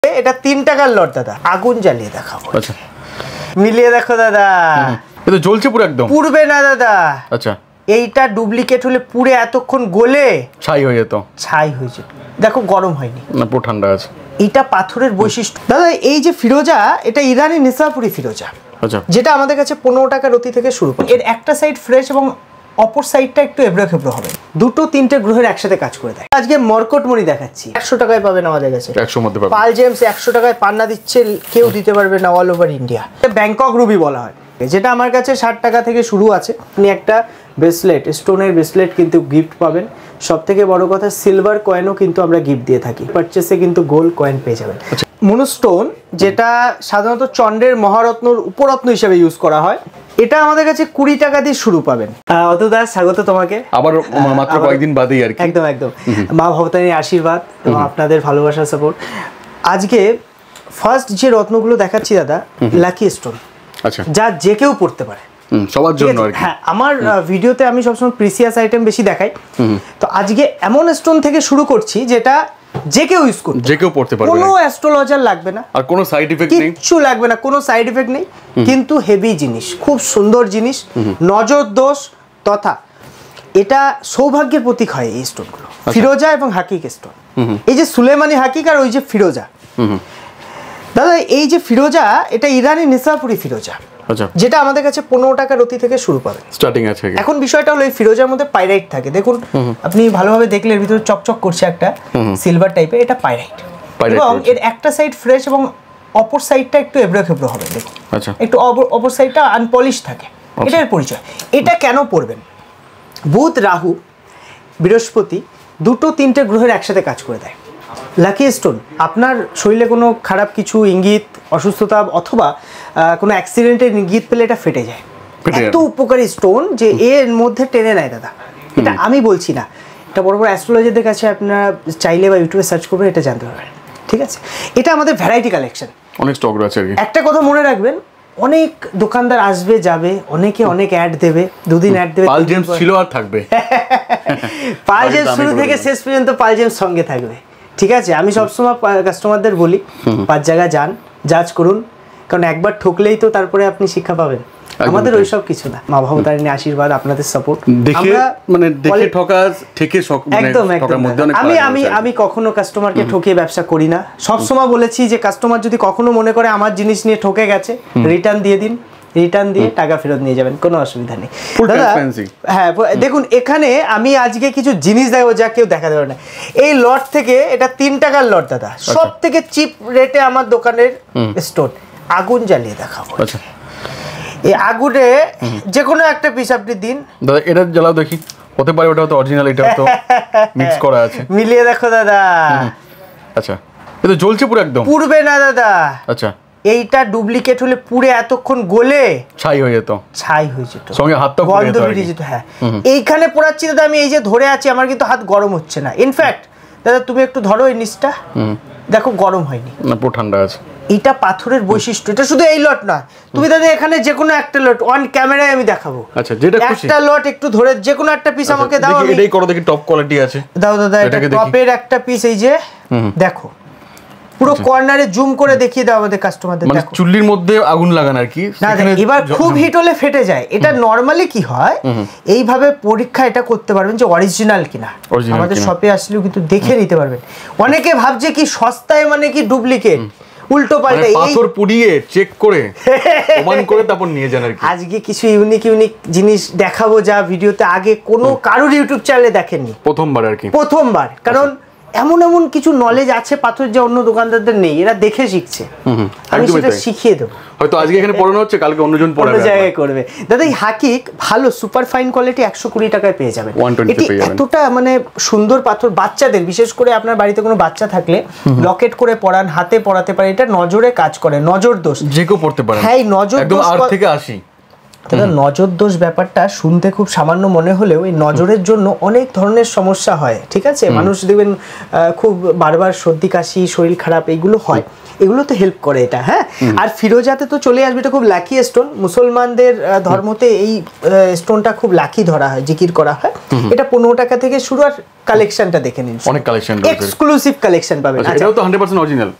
এটা 3 টাকার লট দাদা, আগুন জ্বালিয়ে দেখাবো। আচ্ছা, মিলিয়ে দেখো দাদা, এটা জ্বলছে পুরো একদম, পুড়বে না দাদা। আচ্ছা, এইটা ডুপ্লিকেট হলে পুড়ে এতক্ষণ গলে ছাই হয়ে যেত, ছাই হয়ে যেত। দেখো গরম হয়নি না, পুরো ঠান্ডা আছে। এটা পাথরের বৈশিষ্ট্য দাদা। এই যে ফিরোজা, এটা ইরানি নিসাপুরি ফিরোজা, আচ্ছা, যেটা আমাদের কাছে 15 টাকা রতি থেকে শুরু করে। এর একটা সাইড ফ্রেশ এবং অপর সাইডটা একটু এবড়ো খেবড়ো হবে। দুটো তিনটে গ্রহের একসাথে কাজ করে দেয়। আজকে মরকটমণি দেখাচ্ছি, 100 টাকায় পাবেন আমাদের কাছে, 100 মধ্যে পাবেন। পাল জেমস 100 টাকায় পান্না দিচ্ছে, কেউ দিতে পারবে না all over India. Bangkok Ruby বলা হয়, যেটা আমার কাছে 60 টাকা থেকে শুরু আছে। আপনি একটা ব্রেসলেট, স্টোনের ব্রেসলেট কিন্তু গিফট পাবেন। সব থেকে বড় কথা, সিলভার কয়েনও কিন্তু আমরা গিফট দিয়ে থাকি। পারচেসে কিন্তু গোল্ড কয়েন পেয়ে যাবেন। মনুস্টোন, যেটা সাধারণত চন্দ্রের মহারত্নর উপরত্ন হিসেবে ইউজ করা হয়, এটা আমাদের কাছে 20 টাকা দিয়ে শুরু পাবেন। অতুদা, স্বাগত তোমাকে আবার মাত্র কয়েকদিন বাদেই আর কি। একদম একদম, মা ভবতারিণীর আশীর্বাদ এবং আপনাদের ভালোবাসা সাপোর্ট। আজকে ফার্স্ট যে রত্নগুলো দেখাচ্ছি দাদা, লাকি স্টোন, আচ্ছা, যা যে কেউ পড়তে পারে, সবার জন্য আর কি। হ্যাঁ, আমার ভিডিওতে আমি সবসময় প্রিসিয়াস আইটেম বেশি দেখাই, তো আজকে এমন স্টোন থেকে শুরু করছি যেটা যে কেউ ইউজ করতে, যে কেউ পড়তে পারবে, কোনো অ্যাস্ট্রোলজার লাগবে না, আর কোনো সাইড ইফেক্ট নেই, কিচ্ছু লাগবে না, কোনো সাইড ইফেক্ট নেই, কিন্তু হেভি জিনিস, খুব সুন্দর জিনিস, নজর দোষ তথা এটা সৌভাগ্যের প্রতীক হয় এই স্টোনগুলো। ফিরোজা এবং হাকিক স্টোন, এই যে সুলেমানি হাকিক আর ওই যে ফিরোজা দাদা, এই যে ফিরোজা, এটা ইরানি নিসাপুরি ফিরোজা, আচ্ছা, যেটা আমাদের কাছে 15 টাকা রতি থেকে শুরু পাবেন, স্টার্টিং আছে। এখন বিষয়টা হলো এই ফিরোজার মধ্যে পাইরাইট থাকে। দেখুন, আপনি ভালোভাবে দেখলে এর ভিতরে চকচক করছে একটা সিলভার টাইপের, এটা পাইরাইট, এবং এর একটা সাইড ফ্রেশ এবং অপর সাইডটা একটু এবড়ো খেবড়ো হবে। দেখুন, আচ্ছা, একটু অপর সাইডটা আনপলিশ থাকে, এটার পরিচয়। এটা কেন পড়বেন? বুধ, রাহু, বৃহস্পতি, দুটো তিনটে গ্রহের একসাথে কাজ করে দেয়। লাকি স্টোন, আপনার শরীরে কোনো খারাপ কিছু ইঙ্গিত, অসুস্থতা অথবা কোনো অ্যাক্সিডেন্টের ইঙ্গিত পেলে এটা ফেটে যায়। এত উপকারী স্টোন যে এর মধ্যে টেনে নেয় দাদা। এটা আমি বলছি না, এটা বড় বড় অ্যাস্ট্রোলজারদের কাছে আপনারা চাইলে বা ইউটিউবে সার্চ করবেন, এটা জানতে পারবেন। ঠিক আছে, এটা আমাদের ভ্যারাইটি কালেকশন, অনেক স্টক রয়েছে। একটা কথা মনে রাখবেন, অনেক দোকানদার আসবে যাবে, অনেকে অনেক অ্যাড দেবে, দুদিন অ্যাড দেবে। পাল জেমস ছিল আর থাকবে, পাল জেমস শুরু থেকে শেষ পর্যন্ত পাল জেমস সঙ্গে থাকবে। ঠিক আছে, আমি সবসময় কাস্টমারদের বলি, 5 জায়গায় যান, জাজ করুন, কারণ একবার ঠকলেই তো তারপরে আপনি শিক্ষা পাবেন। আমাদের ওইসব কিছু না, মা ভবতারিণীর আশীর্বাদ, আপনাদের সাপোর্ট, দেখে মানে দেখে ঠকা থেকে একদম একদম। আমি কখনো কাস্টমারকে ঠকিয়ে ব্যবসা করি না। সবসময় বলেছি যে কাস্টমার যদি কখনো মনে করে আমার জিনিস নিয়ে ঠকে গেছে, রিটার্ন দিয়ে দিন, রিটার্ন দিয়ে টাকা ফেরত নিয়ে যাবেন, কোনো অসুবিধা নেই দাদা। হ্যাঁ, দেখুন, এখানে আমি আজকে কিছু জিনিস দেখাবো যা কেউ দেখাতে পারে না। এই লট থেকে, এটা 3 টাকার লট দাদা, সব থেকে চিপ রেটে আমার দোকানের স্টোন, আগুন জ্বালিয়ে দেখাবো। আচ্ছা, এই আগুনে যে কোনো একটা পিস আপনি দিন দাদা, এটা জ্বালাও দেখি, হতে পারে ওটা তো অরিজিনাল, এটা তো মিক্স করা আছে, মিলিয়ে দেখো দাদা। আচ্ছা, এটা জ্বলছে পুরো একদম, পুড়বে না দাদা। আচ্ছা, এইটা ডুপ্লিকেট হলে পুড়ে এতক্ষণ গলে ছাই হয়ে যেত, ছাই হয়ে যেত, সঙ্গে হাতটা গন্ধ বেরিয়ে যেত। হ্যাঁ, এইখানে পোড়াচ্ছি দাদা, আমি এই যে ধরে আছি, আমার কিন্তু হাত গরম হচ্ছে না। ইনফ্যাক্ট দাদা, তুমি একটু ধরো এই নিচটা, দেখো গরম হয়নি, না, পুরো ঠান্ডা আছে। এটা পাথরের বৈশিষ্ট্য। এটা শুধু এই লট না, তুমি দাদা এখানে যে কোনো একটা লট অন ক্যামেরায় আমি দেখাবো। আচ্ছা, যেটা খুশি একটা লট একটু ধরে যে কোনো একটা পিস আমাকে দাও, দেখি এটাই করো, দেখি টপ কোয়ালিটি আছে। দাও দাদা, এটা টপের একটা পিস, এই যে দেখো, পুরো কর্নারে জুম করে দেখিয়ে দাও আমাদের কাস্টমারদের। মানে চুল্লির মধ্যে আগুন লাগান আর কি, না এবার খুব হিট হলে ফেটে যায়। এটা নরমালি কি হয়, এইভাবে পরীক্ষা এটা করতে পারবেন যে অরিজিনাল কিনা, আমাদের শপে আসলেও কিন্তু দেখে নিতে পারবেন। অনেকে ভাবছে কি সস্তায় মানে কি ডুপ্লিকেট, উল্টো পাল্টা, পাথর পুড়িয়ে চেক করে প্রমাণ করে তারপর নিয়ে যান আর কি। আজকে কিছু ইউনিক জিনিস দেখাবো যা ভিডিওতে আগে কোনো কারোর ইউটিউব চ্যানেলে দেখেননি, প্রথমবার আর কি, প্রথমবার। কারণ এমন এমন কিছু নলেজ আছে পাথর যে অন্য দোকানদারদের নেই, এরা দেখে শিখছে, আমি সেটা শিখিয়ে দেবো। হয়তো আজকে এখানে পড়ানো হচ্ছে, কালকে অন্যজন পড়াবে, অন্য জায়গায় করবে। দাদা, এই হাকিক ভালো সুপার ফাইন কোয়ালিটি 120 টাকায় পেয়ে যাবেন। এটি এতটা মানে সুন্দর পাথর, বাচ্চাদের বিশেষ করে, আপনার বাড়িতে কোনো বাচ্চা থাকলে লকেট করে পরান, হাতে পরাতে পারে, এটা নজরে কাজ করে, নজর দোষ যে কেউ পড়তে পারে। হ্যাঁ, নজর দোষ 8 থেকে 80। দাদা, নজর দোষ ব্যাপারটা শুনতে খুব সামান্য মনে হলেও এই নজরের জন্য অনেক ধরনের সমস্যা হয়। ঠিক আছে, মানুষ দেখবেন খুব বারবার সর্দি কাশি, শরীর খারাপ, এইগুলো হয়, এগুলো তো হেল্প করে এটা। হ্যাঁ, আর ফিরোজাতে তো চলে আসবে, এটা খুব লাকি স্টোন। মুসলমানদের ধর্মতে এই স্টোনটা খুব লাকি ধরা হয়, জিকির করা হয়। এটা 15 টাকা থেকে শুরু। আর কালেকশনটা দেখে নিন, অনেক কালেকশন, এক্সক্লুসিভ কালেকশন পাবেন। এটাও তো 100% অরিজিনাল।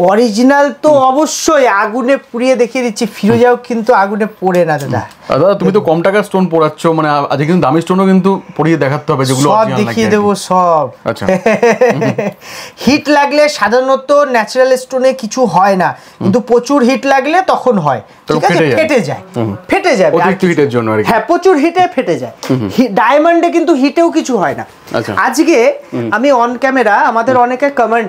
অরিজিনাল তো অবশ্যই আগুনে পুড়িয়ে দেখিয়ে দিচ্ছি, ফিরোজাও কিন্তু আগুনে পড়ে না দাদা। দাদা তুমি তো কম টাকার স্টোন পড়াচ্ছ, মানে আজকে কিন্তু দামি স্টোনও কিন্তু পড়িয়ে দেখাতে হবে যেগুলো সব দেখিয়ে দেবো সব। আচ্ছা হিট লাগলে সাধারণত ন্যাচারাল স্টোনে কিছু হয় না, কিন্তু প্রচুর হিট লাগলে তখন হয়, ঠিক আছে, ফেটে যায় অতিরিক্ত হিটের জন্য। হ্যাঁ, প্রচুর হিটে ফেটে যায়। ডায়মন্ডে কিন্তু হিটেও কিছু হয় না। আজকে আমি অন ক্যামেরা আমাদের অনেকে কমেন্ট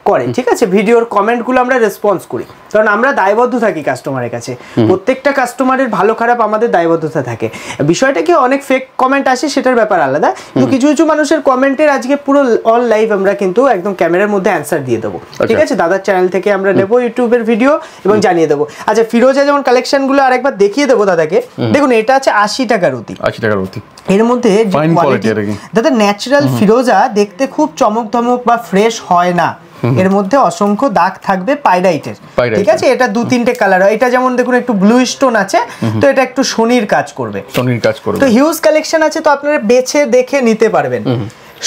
করে, ঠিক আছে, ভিডিওর কমেন্টগুলো আমরা রেসপন্স করি, কারণ আমরা দায়বদ্ধ থাকি কাস্টমারের কাছে। প্রত্যেকটা কাস্টমারের ভালো খারাপ আমাদের দায়বদ্ধতা থাকে। বিষয়টা কি অনেক ফেক কমেন্ট আসে, সেটার ব্যাপার আলাদা, কিন্তু কিছু কিছু মানুষের কমেন্টের আজকে পুরো অল লাইভ আমরা কিন্তু একদম ক্যামেরার মধ্যে অ্যান্সার দিয়ে দেবো, ঠিক আছে। দাদার চ্যানেল থেকে আমরা নেবো ইউটিউবের ভিডিও এবং জানিয়ে দেবো। আচ্ছা, ফিরোজা যেমন কালেকশনগুলো আরেকবার দেখিয়ে দেবো দাদাকে। দেখুন, এটা আছে 80 টাকা রুটি। 80 টাকা রুটি, এর মধ্যে দাদা ন্যাচারাল ফিরোজা দেখতে খুব চমক ধমক বা ফ্রেশ হয় না, এর মধ্যে অসংখ্য দাগ থাকবে পাইরাইটের, ঠিক আছে। এটা 2-3টে কালার হয়। এটা যেমন দেখুন একটু ব্লু স্টোন আছে, তো এটা একটু শনির কাজ করবে, তো হিউজ কালেকশন আছে, তো আপনারা বেছে দেখে নিতে পারবেন।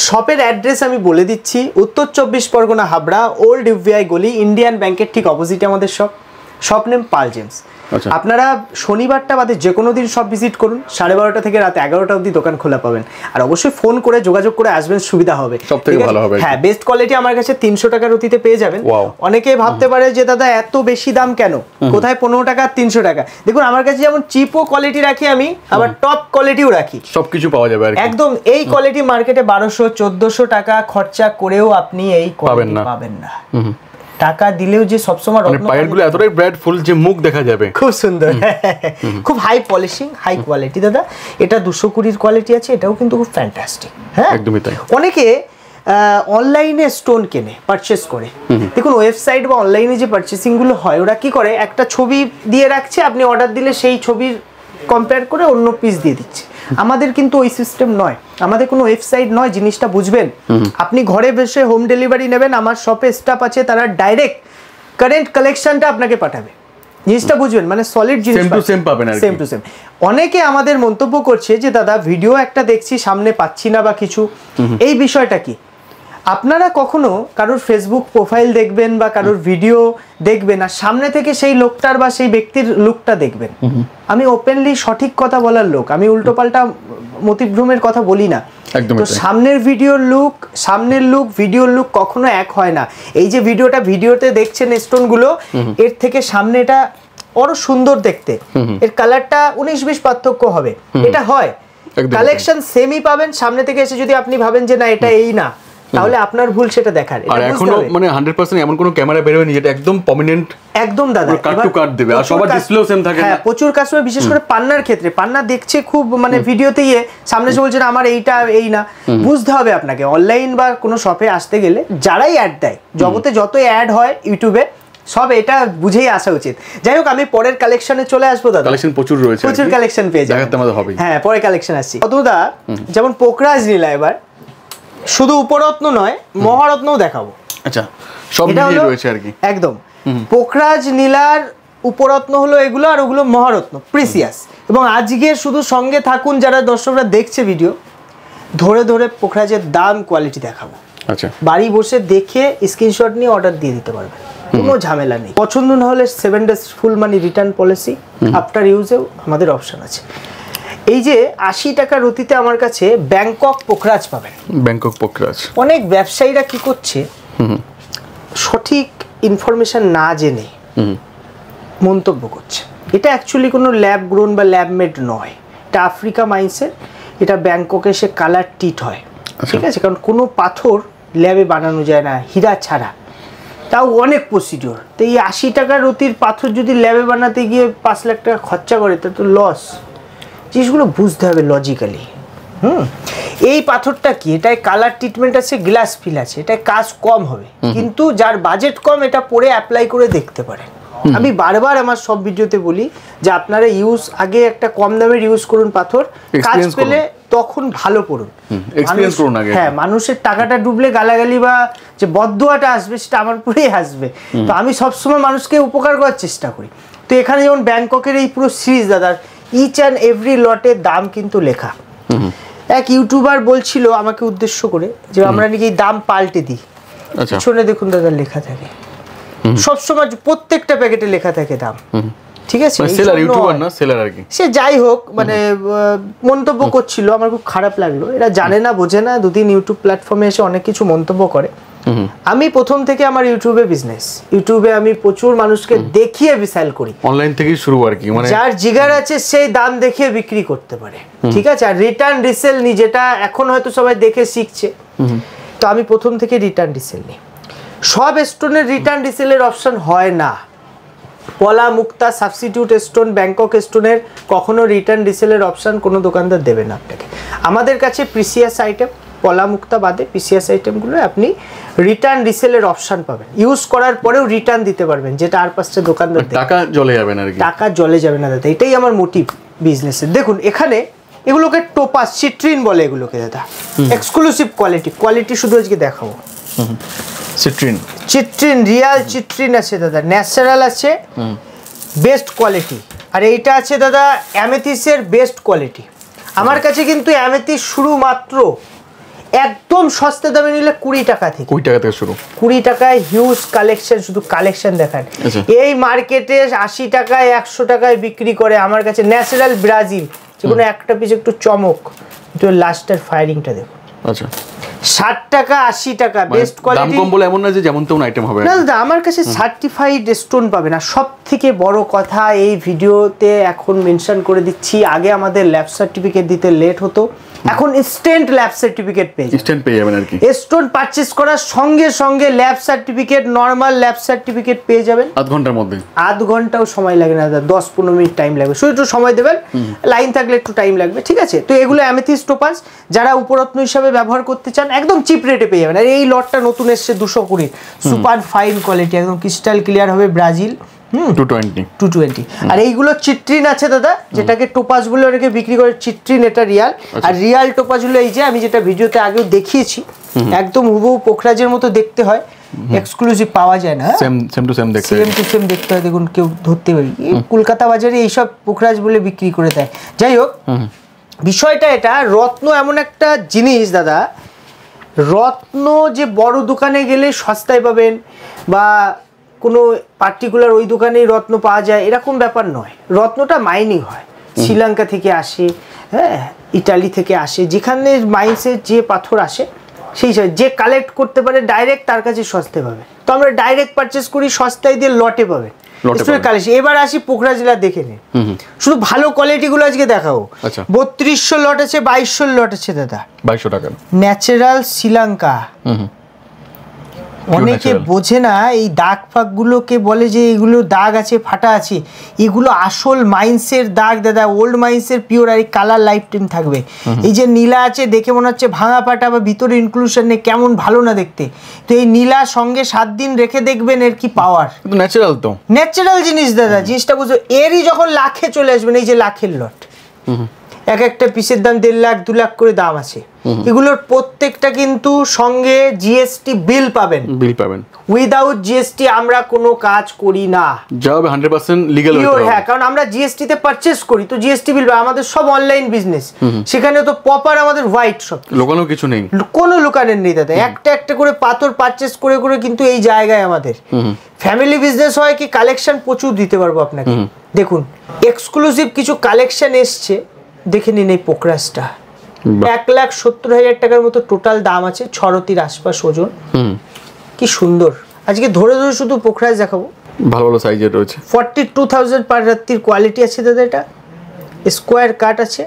শপের অ্যাড্রেস আমি বলে দিচ্ছি, উত্তর 24 পরগনা, হাবড়া, ওল্ড ইউভিআই গলি, ইন্ডিয়ান ব্যাংকের ঠিক অপোজিটে আমাদের শপ নেম পাল জেমস। আপনারা শনিবারটা বাদে যে কোনো দিন সব ভিজিট করুন, 12:30 থেকে রাত 11টা অবধি দোকান খোলা পাবেন। আর অবশ্যই ফোন করে যোগাযোগ করে আসবেন, সুবিধা হবে, সবথেকে ভালো হবে। হ্যাঁ, বেস্ট কোয়ালিটি আমার কাছে 300 টাকার রুটিতে পেয়ে যাবেন। অনেকে ভাবতে পারে যে দাদা এত বেশি দাম কেন, কোথায় 15 টাকা আর 300 টাকা। দেখুন, আমার কাছে যেমন চিপও কোয়ালিটি রাখি আমি, আবার টপ কোয়ালিটিও রাখি, সবকিছু পাওয়া যাবে একদম। এই কোয়ালিটি মার্কেটে 1200-1400 টাকা খরচা করেও আপনি এই কোয়ালিটি পাবেন না। টাকা দিলেও যে সবসময় পায়েরগুলো এতটাই ব্রাইট ফুল যে মুখ দেখা যাবে, খুব সুন্দর, খুব হাই পলিশিং, হাই কোয়ালিটি দাদা। এটা 220 কোয়ালিটি আছে, এটাও কিন্তু খুব ফ্যান্টাস্টিক। হ্যাঁ, একদমই তাই। অনেকে অনলাইনে স্টোন কেনে, পারচেস করে। দেখুন, ওয়েবসাইট বা অনলাইনে যে পারচেসিংগুলো হয়, ওরা কি করে, একটা ছবি দিয়ে রাখছে, আপনি অর্ডার দিলে সেই ছবির কম্পেয়ার করে অন্য পিস দিয়ে দিচ্ছে। আমাদের কিন্তু ওই সিস্টেম নয়, আমাদের কোনো ওয়েবসাইট নয়, জিনিসটা বুঝবেন। আপনি ঘরে বসে হোম ডেলিভারি নেবেন, আমার শপে স্টাফ আছে, তারা ডাইরেক্ট কারেন্ট কালেকশনটা আপনাকে পাঠাবে, জিনিসটা বুঝবেন, মানে সলিড জিনিস সেম পাবেন, সেম টু সেম। অনেকে আমাদের মন্তব্য করছে যে দাদা ভিডিও একটা দেখছি, সামনে পাচ্ছি না বা কিছু, এই বিষয়টা কি? আপনারা কখনো কারোর ফেসবুক প্রোফাইল দেখবেন বা কারোর ভিডিও দেখবেন, আর সামনে থেকে সেই লোকটার বা সেই ব্যক্তির লুকটা দেখবেন। আমি ওপেনলি সঠিক কথা বলার লোক, আমি উল্টোপাল্টা মতিভ্রমের কথা বলি না। তো সামনের লুক ভিডিওর লুক কখনো এক হয় না। এই যে ভিডিওতে দেখছেন স্টোনগুলো, এর থেকে সামনেটা আরো সুন্দর দেখতে, এর কালারটা 19-20 পার্থক্য হবে, এটা হয়। কালেকশন সেমই পাবেন, সামনে থেকে এসে যদি আপনি ভাবেন যে না এটা এই না, তাহলে আপনার ভুল, সেটা দেখার। আর এখনো মানে 100% এমন কোনো ক্যামেরা বের হয়নি যেটা একদম প্রমিনেন্ট, একদম দাদা কাট টু কাট দেবে, আর সবার ডিসপ্লেও সেম থাকে। হ্যাঁ, প্রচুর কাস্টমার, বিশেষ করে পান্নার ক্ষেত্রে, পান্না দেখছে খুব, মানে ভিডিওতে সামনে এসে বলছে না আমার এইটা এই না। বুঝতে হবে আপনাকে, অনলাইন বা কোনো শপে আসতে গেলে যারাই অ্যাড দেয়, জগতে যত অ্যাড হয় ইউটিউবে, সব এটা বুঝেই আসা উচিত। যাই হোক, আমি পরের কালেকশনে চলে আসবো দাদা। কালেকশন প্রচুর রয়েছে, প্রচুর কালেকশন পেয়ে যাবেন, হ্যাঁ, পরে কালেকশন আসছি। অতদা যেমন পোকরাজ নীলা, এবার শুধু উপরত্ন নয়, মহারত্নও দেখাবো। আচ্ছা, সব মিলিয়ে রয়েছে আর কি, একদম। পোকরাজ নীলার উপরত্ন হলো এগুলো, আর ওগুলো মহারত্ন প্রিসিয়াস। এবং আজকে শুধু সঙ্গে থাকুন, যারা দর্শকরা দেখছে ভিডিও, ধরে ধরে পোকরাজের দাম, কোয়ালিটি দেখাবো। আচ্ছা, বাড়ি বসে দেখে স্ক্রিনশট নিয়ে অর্ডার দিয়ে দিতে পারবেন, কোনো ঝামেলা নেই। পছন্দ না হলে 7 days ফুল মানি রিটার্ন পলিসি, আফটার ইউজেও আমাদের অপশন আছে। এই যে 80 টাকা রুটিতে আমার কাছে ব্যাংকক পোখরাজ পাবেন। ব্যাংকক পোখরাজ অনেক ব্যবসায়ীরা কি করছে, সঠিক ইনফরমেশন না জেনে মন্তব্য করছে। এটা অ্যাকচুয়ালি কোনো ল্যাব গ্রোন বা ল্যাব মেড নয়, এটা আফ্রিকা মাইন্সের। এটা ব্যাংককে সে কালার টিট হয়, ঠিক আছে, কারণ কোনো পাথর ল্যাবে বানানো যায় না হীরা ছাড়া, তাও অনেক প্রসিডিওর। তো এই 80 টাকার রুটির পাথর যদি ল্যাবে বানাতে গিয়ে 5 লাখ টাকা খরচা করে, তা তো লস। জিনিসগুলো বুঝতে হবে লজিক্যালি। এই পাথরটা কি, এটায় কালার ট্রিটমেন্ট আছে, গ্লাস ফিল আছে, এটায় কাজ কম হবে, কিন্তু যার বাজেট কম এটা পরে অ্যাপ্লাই করে দেখতে পারে। আমি বারবার আমার সব ভিডিওতে বলি যে আপনারা আগে একটা কম দামের ইউজ করুন পাথর, কাজ পেলে তখন ভালো পড়ুন, এক্সপেরিয়েন্স করুন আগে। হ্যাঁ, মানুষের টাকাটা ডুবলে গালাগালি বা যে বদদুয়াটা আসবে সেটা আমার উপরেই আসবে। তো আমি সবসময় মানুষকে উপকার করার চেষ্টা করি। তো এখানে যেমন ব্যাংককের এই পুরো সিরিজ দাদার ইচ অ্যান্ড এভরি লটের দাম কিন্তু লেখা। এক ইউটিউবার বলছিল আমাকে উদ্দেশ্য করে যে আমরা নাকি দাম পাল্টে দিই, পিছনে দেখুন দাদা লেখা থাকে সবসময় প্রত্যেকটা প্যাকেটে লেখা থাকে দাম, ঠিক আছে? সেলার ইউটিউবার না, সেলার আর কি। সে যাই হোক, মানে মন্তব্য করছিল, আমার খুব খারাপ লাগলো। এরা জানে না বোঝে না, দুদিন ইউটিউব প্ল্যাটফর্মে এসে অনেক কিছু মন্তব্য করে। আমি প্রথম থেকে আমার ইউটিউবে বিজনেস, ইউটিউবে আমি প্রচুর মানুষকে দেখিয়ে বিশাল করি, অনলাইন থেকেই শুরু আর কি। মানে যার জিগার আছে সেই দাম দেখিয়ে বিক্রি করতে পারে, ঠিক আছে? আর রিটার্ন রিসেল নি, যেটা এখন হয়তো সবাই দেখে শিখছে, তো আমি প্রথম থেকে রিটার্ন রিসেল নিই। সব স্টোনের রিটার্ন রিসেলের অপশন হয় না। পলা, মুক্তা, সাবস্টিটিউট স্টোন, ব্যাংকক স্টোনের কখনো রিটার্ন রিসেলের অপশন কোনো দোকানদার দেবে না আপনাকে। আমাদের কাছে প্রিসিয়াস আইটেম, পলা মুক্তা বাদে প্রিসিয়াস আইটেমগুলো আপনি রিটার্ন রিসেলের অপশন পাবেন। ইউজ করার পরেও রিটার্ন দিতে পারবেন, যেটা আর পাঁচটা দোকানদার টাকা জলে যাবে না আর কি। টাকা জলে যাবে না দাদা, এটাই আমার মোটিভ বিজনেসের। দেখুন এখানে এগুলোকে টোপাস, সিট্রিন বলে এগুলোকে দাদা, এক্সক্লুসিভ কোয়ালিটি শুধু আজকে দেখাবো। চিট্রিন, রিয়াল চিট্রিন আছে দাদা, ন্যাচারাল আছে, বেস্ট কোয়ালিটি। আর এইটা আছে দাদা অ্যামেথিসের বেস্ট কোয়ালিটি। আমার কাছে কিন্তু অ্যামেথিস শুরু মাত্র একদম সস্তা দামে নিলে 20 টাকা থেকে, 20 টাকা থেকে শুরু। 20 টাকায় হিউজ কালেকশন, শুধু কালেকশন দেখান। এই মার্কেটে 80 টাকায় 100 টাকায় বিক্রি করে, আমার কাছে ন্যাচারাল ব্রাজিল, যেগুলো একটা পিস একটু চমক, একটু লাস্টের ফায়ারিংটা দেখুন। আচ্ছা, 60 টাকা 80 টাকা বেস্ট কোয়ালিটি। দাম কম বলে এমন না যে যেমন তেমন আইটেম হবে না দাদা, আমার কাছে সার্টিফাইড স্টোন পাবে না। সব থেকে বড় কথা এই ভিডিওতে এখন মেনশন করে দিচ্ছি, আগে আমাদের ল্যাব সার্টিফিকেট দিতে লেট হতো, এখন ইনস্ট্যান্ট ল্যাব সার্টিফিকেট পেয়ে যাবেন আর কি। স্টোন পারচেজ করার সঙ্গে সঙ্গে lab certificate, normal lab certificate পেয়ে যাবেন আধ ঘন্টার মধ্যে। আধ ঘন্টাও সময় লাগে না দাদা, 10-15 মিনিট টাইম লাগবে। শুধু একটু সময় দেবেন, লাইন থাকলে একটু টাইম লাগবে, ঠিক আছে? তো এগুলো অ্যামেথিস্ট টোপাজ, যারা উপরত্ন হিসাবে ব্যবহার করতে চান একদম চিপ রেটে পেয়ে যাবেন। আর এই লটটা নতুন এসছে 220, সুপার ফাইন কোয়ালিটি, একদম ক্রিস্টাল ক্লিয়ার হবে, ব্রাজিল 220। আর এইগুলো চিট্রিন আছে দাদা, যেটাকে টোপাজ বলে অনেকে বিক্রি করে, চিট্রিন এটা রিয়াল। আর রিয়াল টোপাজ হলো এই যে আমি যেটা ভিডিওতে আগেও দেখিয়েছি, একদম হুবহু পোখরাজের মতো দেখতে হয়, এক্সক্লুসিভ পাওয়া যায় না, সেম টু সেম দেখতে হয়। দেখুন কেউ ধরতে পারি, কলকাতা বাজারে এইসব পোখরাজ বলে বিক্রি করে দেয়। যাই হোক, বিষয়টা এটা, রত্ন এমন একটা জিনিস দাদা, রত্ন যে বড় দোকানে গেলে সস্তায় পাবেন বা কোনো পার্টিকুলার ওই দোকানেই রত্ন পাওয়া যায় এরকম ব্যাপার নয়। রত্নটা মাইনিং হয়, শ্রীলঙ্কা থেকে আসে, হ্যাঁ, ইটালি থেকে আসে, যেখানে মাইন্সের যে পাথর আসে সেই যে কালেক্ট করতে পারে ডাইরেক্ট তার কাছে সস্তায় পাবে। তো আমরা ডাইরেক্ট পারচেস করি, সস্তায় দিয়ে লটে পাবে। এবার আসি পোখরা জেলা, দেখে নিন, শুধু ভালো কোয়ালিটি গুলো আজকে দেখাবো। 3200 লট আছে, 2200 লট আছে দাদা, 2200 টাকা। ন্যাচারাল শ্রীলঙ্কা। অনেকে বোঝে না এই দাগ ফাগ গুলোকে, বলে যে এগুলো দাগ আছে, ফাটা আছে, এগুলো আসল মাইন্সের দাগ দাদা, ওল্ড মাইন্সের পিওর। আর এই কালার লাইফ টাইম থাকবে। এই যে নীলা আছে, দেখে মনে হচ্ছে ভাঙা ফাটা বা ভিতরে ইনক্লুশন নেই, কেমন ভালো না দেখতে। তো এই নীলা সঙ্গে 7 দিন রেখে দেখবেন এর কি পাওয়ার। ন্যাচারাল, তো ন্যাচারাল জিনিস দাদা, জিনিসটা বুঝো। এরই যখন লাখে চলে আসবেন, এই যে লাখের লট, এক একটা পিসের দাম 1.5 লাখ 2 লাখ করে দাম আছে। এগুলোর প্রত্যেকটা কিন্তু সঙ্গে জিএসটি বিল পাবেন। উইদাউট জিএসটি আমরা কোনো কাজ করি না, যাবে 100% লিগ্যাল হতে হবে। হ্যাঁ, কারণ আমরা জিএসটি তে পারচেজ করি, তো জিএসটি বিল আমাদের সব অনলাইন বিজনেস, সেখানে তো প্রপার আমাদের হোয়াইট সব, লোকানো কিছু নেই, কোনো লোকানের নেই দাদা। একটা একটা করে পাথর পারচেজ করে করে কিন্তু এই জায়গায় আমাদের ফ্যামিলি বিজনেস হয় কি, কালেকশন প্রচুর দিতে পারবো আপনাকে। দেখুন এক্সক্লুসিভ কিছু কালেকশন এসছে, দেখে নিন। এই পোকরাজটা 1,70,000 টাকার মতো টোটাল দাম আছে, 6 রতির আশপাশ ওজন। কি সুন্দর, আজকে ধরে ধরে শুধু পোখরাজ দেখাবো। ভালো ভালো সাইজের রয়েছে, 42,000 পার রাত্রির কোয়ালিটি আছে দাদা। এটা স্কোয়ার কাট আছে,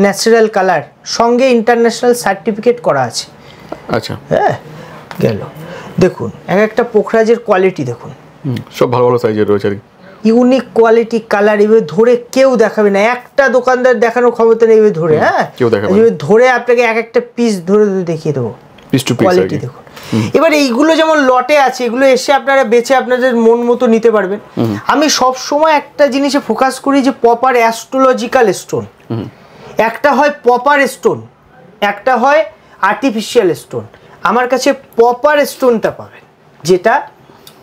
ন্যাচারাল কালার, সঙ্গে ইন্টারন্যাশনাল সার্টিফিকেট করা আছে। আচ্ছা, হ্যাঁ গেল। দেখুন এক একটা পোখরাজের কোয়ালিটি দেখুন, সব ভালো ভালো সাইজের রয়েছে, ইউনিক কোয়ালিটি, কালার। এভাবে ধরে কেউ দেখাবে না, একটা দোকানদার দেখানোর ক্ষমতা নেই এভাবে ধরে। হ্যাঁ, ধরে আপনাকে এক একটা পিস ধরে ধরে দেখিয়ে দেবো, কোয়ালিটি দেখুন। এবার এইগুলো যেমন লটে আছে, এগুলো এসে আপনারা বেছে আপনাদের মন মতো নিতে পারবেন। আমি সব সময় একটা জিনিসে ফোকাস করি, যে প্রপার অ্যাস্ট্রোলজিক্যাল স্টোন। একটা হয় প্রপার স্টোন, একটা হয় আর্টিফিশিয়াল স্টোন। আমার কাছে প্রপার স্টোনটা পাবেন, যেটা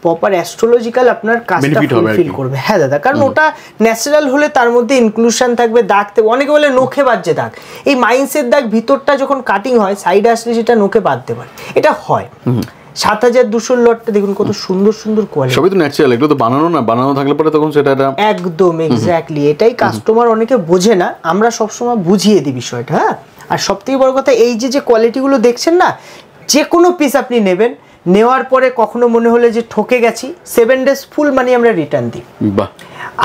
প্রপার অ্যাস্ট্রোলজিক্যাল আপনার কাজটা ফুলফিল করবে। হ্যাঁ দাদা, কারণ ওটা ন্যাচারাল হলে তার মধ্যে ইনক্লুশন থাকবে, দাগ থাকবে। অনেকে বলে নখে বাজছে দাগ, এই মাইন্সের দাগ ভিতরটা যখন কাটিং হয় সাইডে আসলে সেটা নখে বাঁধতে পারে, এটা হয়। 7200 লটটা দেখুন কত সুন্দর সুন্দর কোয়ালিটি, সবই তো ন্যাচারাল, এগুলো তো বানানো থাকলে পরে তখন সেটা একদম এক্স্যাক্টলি। এটাই কাস্টমার অনেকে বোঝে না, আমরা সবসময় বুঝিয়ে দিই বিষয়টা। হ্যাঁ, আর সবথেকে বড় কথা এই যে কোয়ালিটিগুলো দেখছেন না, যে কোনো পিস আপনি নেবেন, নেওয়ার পরে কখনো মনে হলে যে ঠকে গেছি, 7 days ফুল মানি আমরা রিটার্ন দিই। বাহ।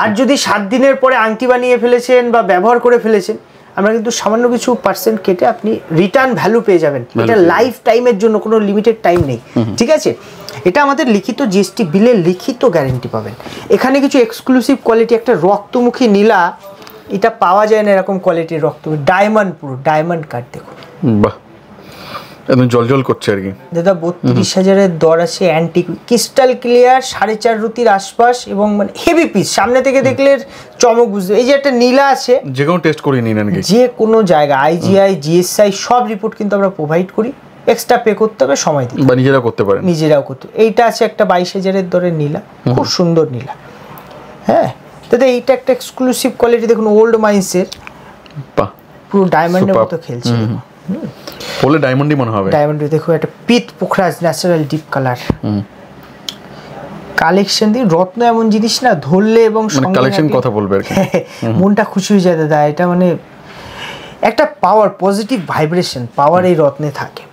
আর যদি 7 দিনের পরে আংটি বানিয়ে ফেলেছেন বা ব্যবহার করে ফেলেছেন, আমরা কিন্তু সামান্য কিছু % কেটে আপনি রিটার্ন ভ্যালু পেয়ে যাবেন। এটা লাইফ টাইমের জন্য, কোনো লিমিটেড টাইম নেই, ঠিক আছে? এটা আমাদের লিখিত জিএসটি বিলে লিখিত গ্যারেন্টি পাবেন। এখানে কিছু এক্সক্লুসিভ কোয়ালিটি, একটা রক্তমুখী নীলা, এটা পাওয়া যায় না এরকম কোয়ালিটির রক্তমুখী ডায়মন্ড, পুরো ডায়মন্ড কাট দেখুন, বাহ, একদম জল করছে আর কি দাদা। 32,000-এর দর আছে, অ্যান্টিক ক্রিস্টাল ক্লিয়ার, 4.5 রুতির আশপাশ, এবং মানে হেভি পিস, সামনে থেকে দেখলে চমক বুঝতে। এই যে একটা নীলা আছে, যে কোনো টেস্ট করিয়ে নিন নাকি, যে কোনো জায়গা আইজিআই জিএসআই সব রিপোর্ট কিন্তু আমরা প্রোভাইড করি, এক্সট্রা পে করতে হবে, সময় দিতে, বা নিজেরাও করতে পারেন, নিজেরাও করতে। এইটা আছে একটা 22,000-এর দরের নীলা, খুব সুন্দর নীলা। হ্যাঁ দাদা, এইটা একটা এক্সক্লুসিভ কোয়ালিটি দেখুন, ওল্ড মাইন্সের, বাহ, পুরো ডায়মন্ডের মতো খেলছে। বলে ডায়মন্ডই মনে হবে। ডায়মন্ড দেখো, একটা পিত পোখরাজ ন্যাচারাল ডিপ কালার কালেকশন দিয়ে। রত্ন এমন জিনিস না, ধরলে এবং কালেকশন কথা বলবে আর কি, মনটা খুশি হয়ে যায় দাদা। এটা মানে একটা পাওয়ার, পজিটিভ ভাইব্রেশন পাওয়ার এই রত্নে থাকে।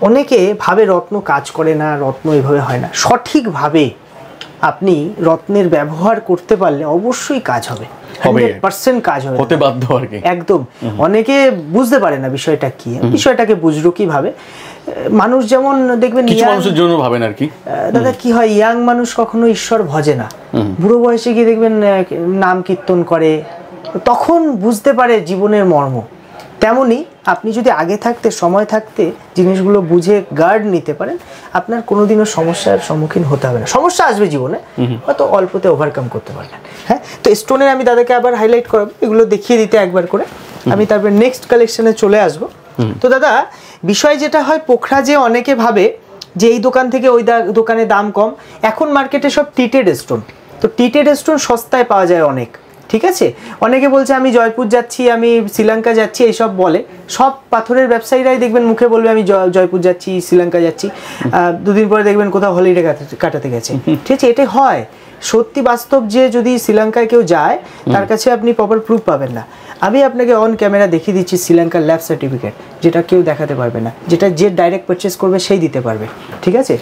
অনেকে ভাবে রত্ন কাজ করে না, রত্ন এভাবে হয় না। সঠিকভাবে আপনি রত্নের ব্যবহার করতে পারলে অবশ্যই কাজ হবে, 100% কাজ হবে, হতে বাধ্য আর কি। একদম। অনেকে বুঝতে পারে না বিষয়টা কি, বিষয়টাকে বুঝলো কিভাবে। মানুষ যেমন দেখবেন কিছু মানুষের জন্য ভাবেন আর কি দাদা, কি হয়, ইয়াং মানুষ কখনো ঈশ্বর ভজে না, বুড়ো বয়সে গিয়ে দেখবেন নাম কীর্তন করে, তখন বুঝতে পারে জীবনের মর্ম। তেমনি আপনি যদি আগে থাকতে, সময় থাকতে জিনিসগুলো বুঝে গার্ড নিতে পারেন, আপনার কোনোদিনও সমস্যার সম্মুখীন হতে হবে না। সমস্যা আসবে জীবনে, হয়তো অল্পতে ওভারকাম করতে পারবেন। হ্যাঁ, তো স্টোনের আমি দাদাকে আবার হাইলাইট করাবো, এগুলো দেখিয়ে দিতে একবার করে, আমি তারপরে নেক্সট কালেকশনে চলে আসবো। তো দাদা, বিষয় যেটা হয়, পোখরাজে অনেকে ভাবে যে এই দোকান থেকে ওই দোকানে দাম কম। এখন মার্কেটে সব টিটেড স্টোন, তো টিটেড স্টোন সস্তায় পাওয়া যায় অনেক, ঠিক আছে? অনেকে বলছে আমি জয়পুর যাচ্ছি, আমি শ্রীলঙ্কা যাচ্ছি, এইসব বলে। সব পাথরের ব্যবসায়ীরাই দেখবেন মুখে বলবে আমি জয়পুর যাচ্ছি, শ্রীলঙ্কা যাচ্ছি, 2 দিন পরে দেখবেন কোথাও হলিডে কাটাতে গেছে, ঠিক আছে? এটাই হয় সত্যি বাস্তব, যে যদি শ্রীলঙ্কায় কেউ যায় তার কাছে আপনি প্রপার প্রুফ পাবেন না। আমি আপনাকে অন ক্যামেরা দেখিয়ে দিচ্ছি শ্রীলঙ্কার ল্যাব সার্টিফিকেট, যেটা কেউ দেখাতে পারবে না, যেটা যে ডাইরেক্ট পারচেস করবে সেই দিতে পারবে, ঠিক আছে?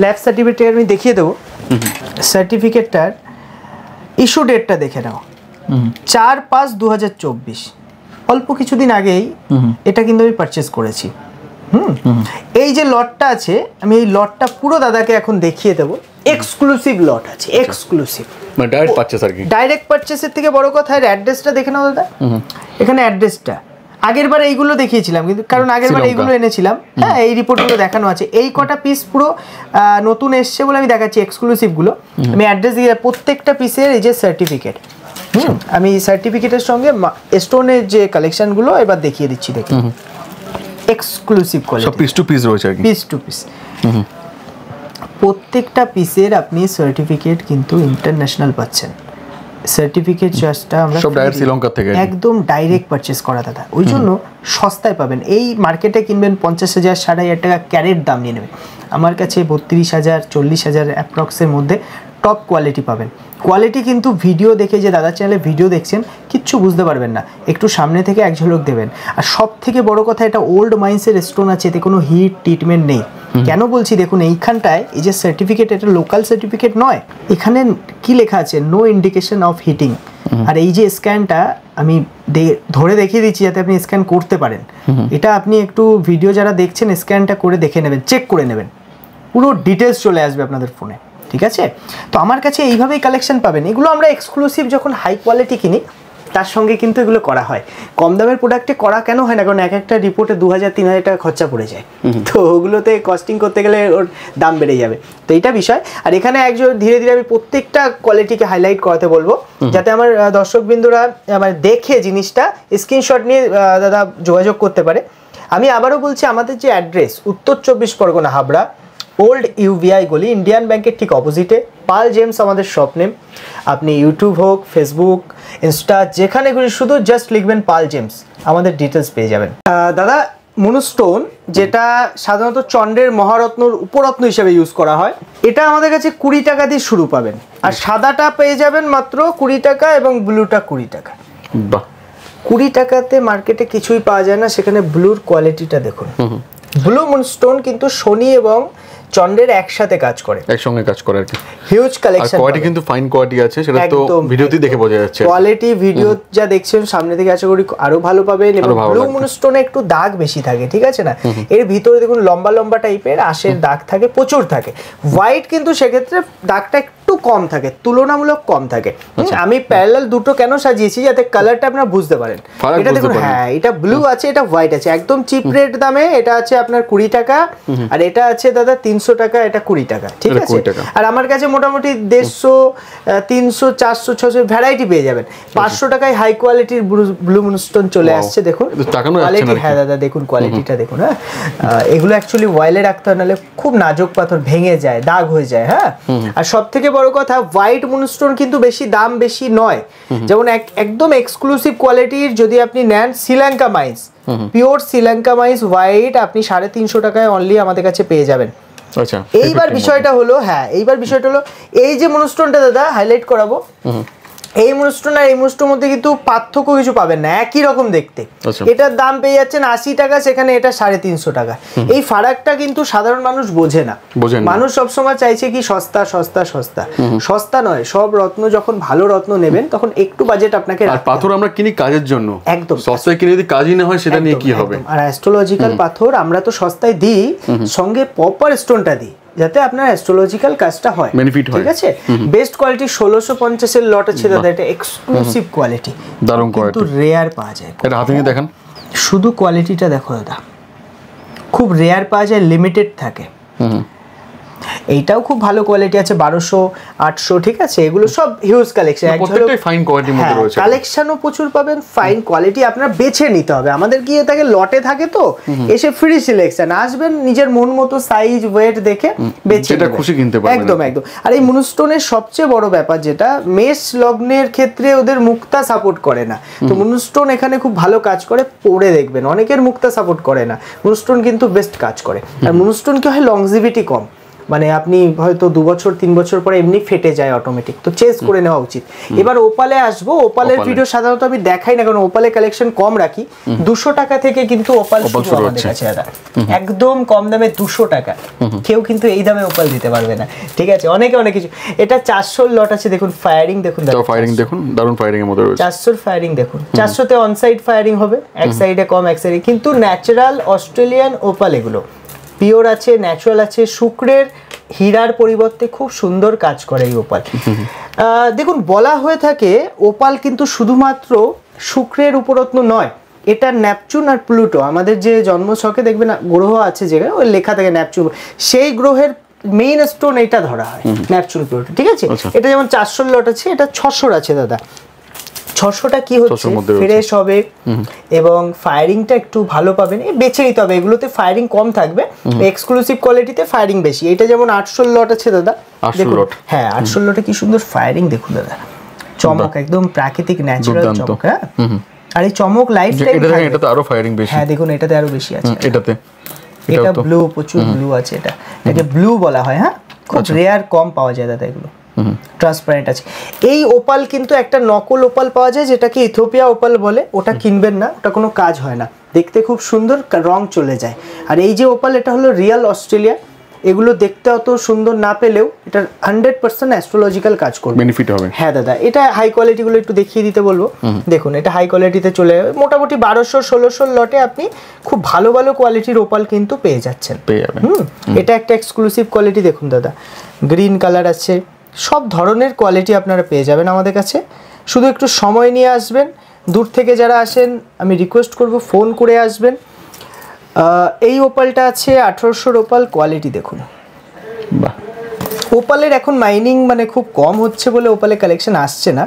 ল্যাব সার্টিফিকেট আমি দেখিয়ে দেবো। সার্টিফিকেটটার ইস্যু ডেটটা দেখে নাও, 4/5/2024, অল্প কিছুদিন আগেই এটা কিন্তু আমি পারচেস করেছি। এই যে লটটা আছে, আমি এই লটটা পুরো দাদাকে এখন দেখিয়ে দেবো। এক্সক্লুসিভ লট আছে, এক্সক্লুসিভ, মানে ডাইরেক্ট পারচেস আর কি। ডাইরেক্ট পারচেসের থেকে বড় কথা এর অ্যাড্রেসটা দেখে নাও দাদা। এখানে অ্যাড্রেসটা আগের বার এইগুলো দেখিয়েছিলাম, কিন্তু কারণ আগের বার এইগুলো এনেছিলাম। হ্যাঁ, এই রিপোর্টগুলো দেখানো আছে। এই কটা পিস পুরো নতুন এসছে বলে আমি দেখাচ্ছি এক্সক্লুসিভগুলো। আমি অ্যাড্রেস দিয়ে, প্রত্যেকটা পিসের এই যে সার্টিফিকেট, আমি সার্টিফিকেটের সঙ্গে স্টোনের যে কালেকশনগুলো এবার দেখিয়ে দিচ্ছি। দেখুন, এক্সক্লুসিভ কোয়ালিটি, সব পিস টু পিস রয়েছে আর কি, পিস টু পিস। প্রত্যেকটা পিসের আপনি সার্টিফিকেট কিন্তু ইন্টারন্যাশনাল পাচ্ছেন। সার্টিফিকেট চার্জটা আমরা সব ডাইরেক্ট শ্রীলঙ্কা থেকে, একদম ডাইরেক্ট পারচেস করা দাদা, ওই জন্য সস্তায় পাবেন। এই মার্কেটে কিনবেন 50,000 60,000 টাকা ক্যারেট দাম নিয়ে নেবেন, আমার কাছে 32,000 40,000 অ্যাপ্রক্সের মধ্যে টপ কোয়ালিটি পাবেন। কোয়ালিটি কিন্তু ভিডিও দেখে, যে দাদা চ্যানেলে ভিডিও দেখছেন, কিচ্ছু বুঝতে পারবেন না, একটু সামনে থেকে এক ঝলক দেবেন। আর সব থেকে বড় কথা, এটা ওল্ড মাইন্সের স্টোন আছে, এতে কোনো হিট ট্রিটমেন্ট নেই। কেন বলছি দেখুন, এইখানটায় এই যে সার্টিফিকেট, এটা লোকাল সার্টিফিকেট নয়, এখানে কি লেখা আছে, নো ইন্ডিকেশন অফ হিটিং। আর এই যে স্ক্যানটা আমি ধরে দেখিয়ে দিচ্ছি যাতে আপনি স্ক্যান করতে পারেন। এটা আপনি একটু ভিডিও যারা দেখছেন স্ক্যানটা করে দেখে নেবেন, চেক করে নেবেন, পুরো ডিটেলস চলে আসবে আপনাদের ফোনে, ঠিক আছে? তো আমার কাছে এইভাবেই কালেকশন পাবেন। এগুলো আমরা এক্সক্লুসিভ যখন হাই কোয়ালিটি কিনি, তার সঙ্গে কিন্তু এগুলো করা হয়। কম দামের প্রোডাক্টে করা কেন হয় না, কারণ এক একটা রিপোর্টে 2,000-3,000 টাকা খরচা পড়ে যায়, তো ওগুলোতে কস্টিং করতে গেলে ওর দাম বেড়ে যাবে। তো এইটা বিষয়। আর এখানে একজন ধীরে ধীরে আমি প্রত্যেকটা কোয়ালিটিকে হাইলাইট করাতে বলবো, যাতে আমার দর্শকবৃন্দরা মানে দেখে জিনিসটা স্ক্রিনশট নিয়ে দাদা যোগাযোগ করতে পারে। আমি আবারও বলছি, আমাদের যে অ্যাড্রেস, উত্তর 24 পরগনা, হাবড়া, ওল্ড ইউভিআই গলি, ইন্ডিয়ান ব্যাংকের ঠিক অপোজিটে, পাল জেমস আমাদের শপ নেম। আপনি ইউটিউব হোক, ফেসবুক, ইনস্টা, যেখানে ঘুরি শুধু জাস্ট লিখবেন পাল জেমস, আমাদের ডিটেলস পেয়ে যাবেন। দাদা, মুনস্টোন, যেটা সাধারণত চন্দ্রের মহারত্নর উপরত্ন হিসেবে ইউজ করা হয়, এটা আমাদের কাছে 20 টাকা দিয়ে শুরু পাবেন। আর সাদাটা পেয়ে যাবেন মাত্র 20 টাকা এবং ব্লুটা 20 টাকা। বাহ, 20 টাকাতে মার্কেটে কিছুই পাওয়া যায় না। সেখানে ব্লুর কোয়ালিটিটা দেখুন। ব্লু মুনস্টোন কিন্তু শনি এবং চন্দ্রের একসাথে কাজ করে, একসঙ্গে কাজ করে আর কি। Huge collection. কোয়ালিটি কিন্তু ফাইন কোয়ালিটি আছে, সেটা তো ভিডিওতেই দেখে বোঝা যাচ্ছে। কোয়ালিটি ভিডিও যা দেখছেন সামনে থেকে আশা করি আরো ভালো পাবেন। এবং ব্লু মুনস্টোনে একটু দাগ বেশি থাকে, ঠিক আছে না? এর ভিতরে দেখুন লম্বা লম্বা টাইপের আঁশের দাগ থাকে, প্রচুর থাকে। হোয়াইট কিন্তু সেক্ষেত্রে দাগটা একটু কম থাকে, তুলনামূলক কম থাকে। আমি প্যারালাল দুটো কেন সাজিয়েছি, যাতে কালারটা আপনারা বুঝতে পারেন। এটা দেখুন, হ্যাঁ এটা ব্লু আছে, এটা হোয়াইট আছে, একদম চিপ রেট দামে। এটা আছে আপনার 20 টাকা, আর এটা আছে দাদা 300 টাকা, এটা 20 টাকা, ঠিক আছে? আর আমার কাছে মোটামুটি 150, 300, 400, 600 ভ্যারাইটি পেয়ে যাবেন। 500 টাকায় হাই কোয়ালিটির ব্লু মুনস্টোন চলে আসছে, দেখুন কোয়ালিটি। হ্যাঁ দাদা দেখুন কোয়ালিটিটা দেখুন। হ্যাঁ, এগুলো অ্যাকচুয়ালি ওয়াইলে রাখতে হয়, নাহলে খুব নাজুক পাথর, ভেঙে যায়, দাগ হয়ে যায়। হ্যাঁ, আর সব থেকে বড় কথা, হোয়াইট মুনস্টোন কিন্তু বেশি দাম বেশি নয়। যেমন একদম এক্সক্লুসিভ কোয়ালিটির যদি আপনি নেন Sri Lanka mines, pure Sri Lanka mines white, আপনি 350 টাকায় অনলি আমাদের কাছে পেয়ে যাবেন। আচ্ছা, এইবার বিষয়টা হলো, হ্যাঁ এইবার বিষয়টা হলো, এই যে মুনস্টোনটা দাদা হাইলাইট করাবো, এই মুনস্টোন আর এই মুনস্টোনের মধ্যে কিন্তু পার্থক্য কিছু পাবেন না, একই রকম দেখতে। এটার দাম পেয়ে যাচ্ছেন 80 টাকা, সেখানে এটা 350 টাকা। এই ফারাকটা কিন্তু সাধারণ মানুষ বোঝে না। মানুষ সবসময় চাইছে কি সস্তা সস্তা সস্তা। সস্তা নয়, সব রত্ন যখন ভালো রত্ন নেবেন তখন একটু বাজেট আপনাকে। আর পাথর আমরা কিনি কাজের জন্য, একদম সস্তায় কিনে যদি কাজই না হয় সেটা নিয়ে কি হবে? আর অ্যাস্ট্রোলজিক্যাল পাথর আমরা তো সস্তায় দিই, সঙ্গে প্রপার স্টোনটা দিই, যাতে আপনার অ্যাস্ট্রোলজিক্যাল কাজটা হয়, বেনিফিট হয়, ঠিক আছে? বেস্ট কোয়ালিটি 1650 এর লট আছে দাদা, এটা এক্সক্লুসিভ কোয়ালিটি, দারুণ কোয়ালিটি, কিন্তু রেয়ার পাওয়া যায়। এটা হাতে নিয়ে দেখেন, শুধু কোয়ালিটিটা দেখো দাদা, খুব রেয়ার পাওয়া যায়, লিমিটেড থাকে। এইটাও খুব ভালো কোয়ালিটি আছে, 1200, 800, ঠিক আছে? এগুলো সব হিউজ কালেকশন, প্রত্যেকটাই ফাইন কোয়ালিটির মধ্যে রয়েছে। কালেকশনও প্রচুর পাবেন, ফাইন কোয়ালিটি আপনারা বেছে নিতে হবে। আমাদের কি থাকে, লটে থাকে, তো এসে ফ্রি সিলেকশন, আসবেন নিজের মন মতো সাইজ ওয়েট দেখে বেছে যেটা খুশি কিনতে পারবেন। একদম একদম। আর এই মুনস্টোনের সবচেয়ে বড় ব্যাপার যেটা, মেষ লগ্নের ক্ষেত্রে ওদের মুক্তা সাপোর্ট করে না, তো মুনস্টোন এখানে খুব ভালো কাজ করে। পড়ে দেখবেন অনেকের মুক্তা সাপোর্ট করে না, মুনস্টোন কিন্তু বেস্ট কাজ করে। আর মুনস্টোন কি হয়, লংজিভিটি কম, মানে আপনি হয়তো 2 বছর 3 বছর পরে এমনি ফেটে যায় অটোমেটিক, তো চেঞ্জ করে নেওয়া উচিত। এবার ওপালে আসবো, ওপালের ভিডিও সাধারণত আমি দেখাই না, কারণ ওপালে কালেকশন কম রাখি। 200 টাকা থেকে কিন্তু ওপাল শুরু আমাদের কাছে দাদা, একদম কম দামে 200 টাকা। কেউ কিন্তু এই দামে ওপাল দিতে পারবে না, ঠিক আছে? অনেকে অনেক কিছু। এটা 400 লট আছে, দেখুন ফায়ারিং দেখুন, ফায়ারিং দেখুন, দারুণ ফায়ারিং এর মধ্যে রয়েছে। 400 ফায়ারিং দেখুন, 400 তে অন সাইড ফায়ারিং হবে, এক সাইডে কম এক সাইডে, কিন্তু ন্যাচারাল অস্ট্রেলিয়ান ওপাল, এগুলো পিওর আছে, ন্যাচারাল আছে, শুক্রের হীরার পরিবর্তে খুব সুন্দর কাজ করে এই ওপাল। দেখুন বলা হয়ে থাকে ওপাল কিন্তু শুধুমাত্র শুক্রের উপরত্ন নয়, এটা নেপচুন আর প্লুটো, আমাদের যে জন্মছকে দেখবেন গ্রহ আছে যেখানে ওই লেখা থাকে নেপচুন, সেই গ্রহের মেইন স্টোন এটা ধরা হয়, নেপচুন প্লুটো, ঠিক আছে? এটা যেমন 400 লট আছে, এটা 600 আছে দাদা। 600টা কি হচ্ছে, ফ্রেশ হবে এবং ফায়ারিংটা একটু ভালো পাবেন। বেছে নিতে হবে, এগুলোতে ফায়ারিং কম থাকবে, এক্সক্লুসিভ কোয়ালিটিতে ফায়ারিং বেশি। এটা যেমন 800 লট আছে দাদা, দেখুন হ্যাঁ 800 লটে কি সুন্দর ফায়ারিং দেখুন দাদা, চমক একদম প্রাকৃতিক ন্যাচারাল চমক। হ্যাঁ, আর এই চমক লাইফ টাইম থাকবে। এটাতে আরো ফায়ারিং বেশি, হ্যাঁ দেখুন এটাতে আরো বেশি আছে। এটা ব্লু, প্রচুর ব্লু আছে, এটাকে ব্লু বলা হয়। হ্যাঁ, খুব রেয়ার, কম পাওয়া যায় দাদা, এগুলো ট্রান্সপারেন্ট আছে। এই ওপাল কিন্তু একটা নকল ওপাল পাওয়া যায়, যেটাকে ইথিওপিয়া ওপাল বলে, ওটা কিনবেন না, ওটা কোনো কাজ হয় না, দেখতে খুব সুন্দর, রং চলে যায়। আর এই যে ওপাল, এটা হলো রিয়েল অস্ট্রেলিয়া। এগুলো দেখতে অত সুন্দর না পেলেও এটা 100% অ্যাস্ট্রোলজিক্যাল কাজ করবে, বেনিফিট হবে। হ্যাঁ দাদা, এটা হাই কোয়ালিটিগুলো একটু দেখিয়ে দিতে বলবো। দেখুন এটা হাই কোয়ালিটিতে চলে যাবে, মোটামুটি 1200-1600 লটে আপনি খুব ভালো ভালো কোয়ালিটির ওপাল কিন্তু পেয়ে যাচ্ছেন, পেয়ে যাবেন। এটা একটা এক্সক্লুসিভ কোয়ালিটি, দেখুন দাদা গ্রিন কালার আছে, সব ধরনের কোয়ালিটি আপনারা পেয়ে যাবেন আমাদের কাছে। শুধু একটু সময় নিয়ে আসবেন, দূর থেকে যারা আসেন আমি রিকোয়েস্ট করব ফোন করে আসবেন। এই ওপালটা আছে 1800 ওপাল, কোয়ালিটি দেখুন। ওপালের এখন মাইনিং মানে খুব কম হচ্ছে বলে ওপালে কালেকশন আসছে না,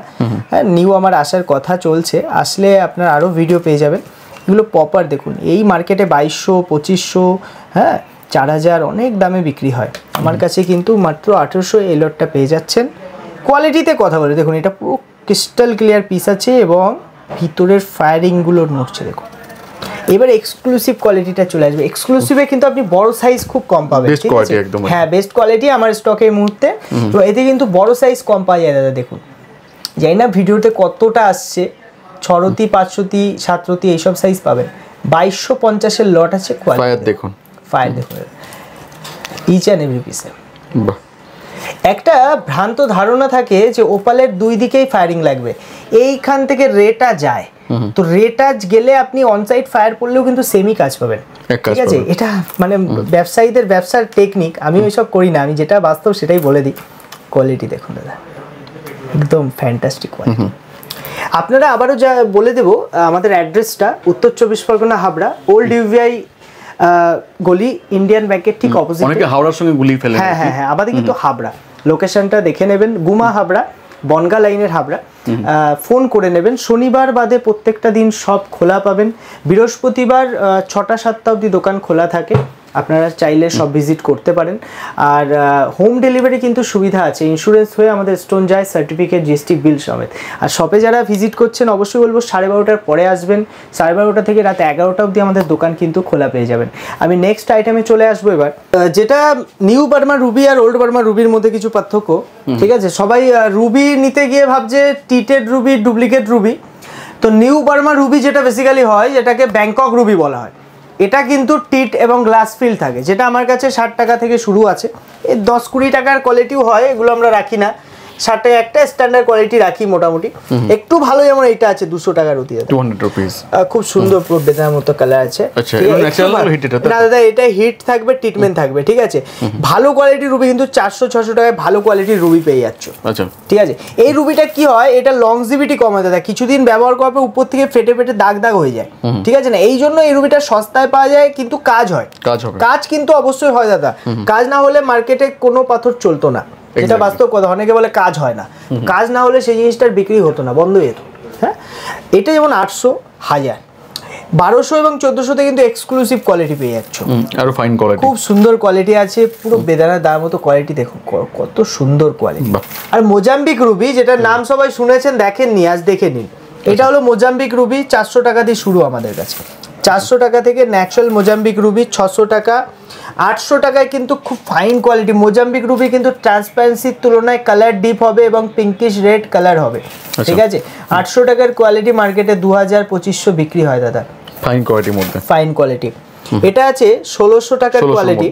হ্যাঁ নিউ আমার আসার কথা চলছে, আসলে আপনার আরও ভিডিও পেয়ে যাবেন। এগুলো প্রপার দেখুন, এই মার্কেটে 2200, 2500, হ্যাঁ 4000 অনেক দামে বিক্রি হয়, আমার কাছে কিন্তু মাত্র 1800 এই লটটা পেয়ে যাচ্ছেন। কোয়ালিটিতে কথা বলে দেখুন, এটা পুরো ক্রিস্টাল ক্লিয়ার পিস আছে এবং ভিতরের ফায়ারিংগুলো নড়ছে দেখুন। এবার এক্সক্লুসিভ কোয়ালিটিটা চলে আসবে। এক্সক্লুসিভে কিন্তু আপনি বড় সাইজ খুব কম পাবেন, বেস্ট কোয়ালিটি একদম। হ্যাঁ বেস্ট কোয়ালিটি আমার স্টকে এই মুহূর্তে। তো এতে কিন্তু বড় সাইজ কম পাওয়া যায় দাদা। দেখুন জানি না ভিডিওতে কতটা আসছে, 6 রতি 5 রতি 7 রতি এইসব সাইজ পাবেন। 2250-এর লট আছে। ফায়ার দেখুন, ফায়ার দেখুন ইচ অ্যান্ড এভরি পিসে। বাহ। একটা ভ্রান্ত ধারণা থাকে যে ওপালের দুই দিকেই ফায়ারিং লাগবে, এইখান থেকে রেটা যায়, তো রেটা গেলে আপনি অনসাইড ফায়ার করলেও কিন্তু সেমই কাজ পাবেন, ঠিক আছে। এটা মানে ব্যবসায়ীদের ব্যবসার টেকনিক, আমি ওইসব করি না, আমি যেটা বাস্তব সেটাই বলে দিই। কোয়ালিটি দেখুন দাদা, একদম ফ্যান্টাস্টিক কোয়ালিটি। আপনারা আবারও যা বলে দেবো, আমাদের অ্যাড্রেসটা উত্তর 24 পরগনা হাবড়া, ওল্ড ইউভিআই গলি, ইন্ডিয়ান ব্যাংকের ঠিক অপোজিট। অনেকে হাওড়ার সঙ্গে গুলিয়ে ফেলে। হ্যাঁ হ্যাঁ হ্যাঁ, আমাদের কিন্তু হাবড়া, লোকেশনটা দেখে নেবেন, গুমা হাবড়া, বনগা লাইনের হাবড়া। ফোন করে নেবেন। শনিবার বাদে প্রত্যেকটা দিন সব খোলা পাবেন। বৃহস্পতিবার 6টা 7টা অবধি দোকান খোলা থাকে, আপনারা চাইলে সব ভিজিট করতে পারেন। আর হোম ডেলিভারি কিন্তু সুবিধা আছে, ইন্স্যুরেন্স হয়ে আমাদের স্টোন যায়, সার্টিফিকেট, জিএসটি বিল সমেত। আর শপে যারা ভিজিট করছেন অবশ্যই বলবো 12:30টার পরে আসবেন। 12:30টা থেকে রাত 11টা অবধি আমাদের দোকান কিন্তু খোলা পেয়ে যাবেন। আমি নেক্সট আইটেমে চলে আসবো এবার, যেটা নিউ বার্মা রুবি আর ওল্ড বার্মা রুবির মধ্যে কিছু পার্থক্য, ঠিক আছে। সবাই রুবি নিতে গিয়ে ভাবছে টিটেড রুবি, ডুপ্লিকেট রুবি। তো নিউ বার্মা রুবি যেটা বেসিক্যালি হয়, যেটাকে ব্যাংকক রুবি বলা হয়, এটা কিন্তু টিট এবং গ্লাস ফিল থাকে, যেটা আমার কাছে 60 টাকা থেকে শুরু আছে। এই 10-20 টাকার কোয়ালিটিও হয়, এগুলো আমরা রাখি না। 60 টাকা একটা স্ট্যান্ডার্ড কোয়ালিটি রাখি মোটামুটি। একটু ভালো যেমন এইটা আছে 200 টাকার রুটি, 200 রুপিস, খুব সুন্দর পুরো বেদানার মতো কালার আছে। না দাদা, এটা হিট থাকবে, ট্রিটমেন্ট থাকবে, ঠিক আছে। ভালো কোয়ালিটির রুবি কিন্তু 400-600 টাকায় ভালো কোয়ালিটির রুবি পেয়ে যাচ্ছ, আচ্ছা ঠিক আছে। এই রুবিটা কি হয়, এটা লংজিভিটি কম হয় দাদা, কিছুদিন ব্যবহার করার পর উপর থেকে ফেটে ফেটে দাগ দাগ হয়ে যায়, ঠিক আছে না। এই জন্য এই রুবিটা সস্তায় পাওয়া যায়, কিন্তু কাজ হয়, কাজ কিন্তু অবশ্যই হয় দাদা। কাজ না হলে মার্কেটে কোনো পাথর চলতো না, এটা বাস্তব কথা। অনেকে বলে কাজ হয় না, কাজ না হলে সেই জিনিসটার বিক্রি হতো না, বন্ধ হয়ে যেত। হ্যাঁ, এটা যেমন 800, 1000, 1200 এবং 1400-তে কিন্তু এক্সক্লুসিভ কোয়ালিটি পেয়ে যাচ্ছ, আরো ফাইন কোয়ালিটি, খুব সুন্দর কোয়ালিটি আছে, পুরো বেদানার দাম মতো কোয়ালিটি। দেখুন কত সুন্দর কোয়ালিটি। আর মোজাম্বিক রুবি, যেটার নাম সবাই শুনেছেন, দেখেননি, আজ দেখে নিন। এটা হলো মোজাম্বিক রুবি, 400 টাকা দিয়ে শুরু আমাদের কাছে। 400 টাকা থেকে ন্যাচারাল মোজাম্বিক রুবি 600 টাকা, 800 টাকায় কিন্তু খুব ফাইন কোয়ালিটি মোজাম্বিক রুবি, কিন্তু ট্রান্সপারেন্সির তুলনায় কালার ডিপ হবে এবং পিঙ্কিশ রেড কালার হবে, ঠিক আছে। 800 টাকার কোয়ালিটি মার্কেটে 2000-2500 বিক্রি হয় দাদা, ফাইন কোয়ালিটির মধ্যে, ফাইন কোয়ালিটি। এটা আছে 1600 টাকার কোয়ালিটি।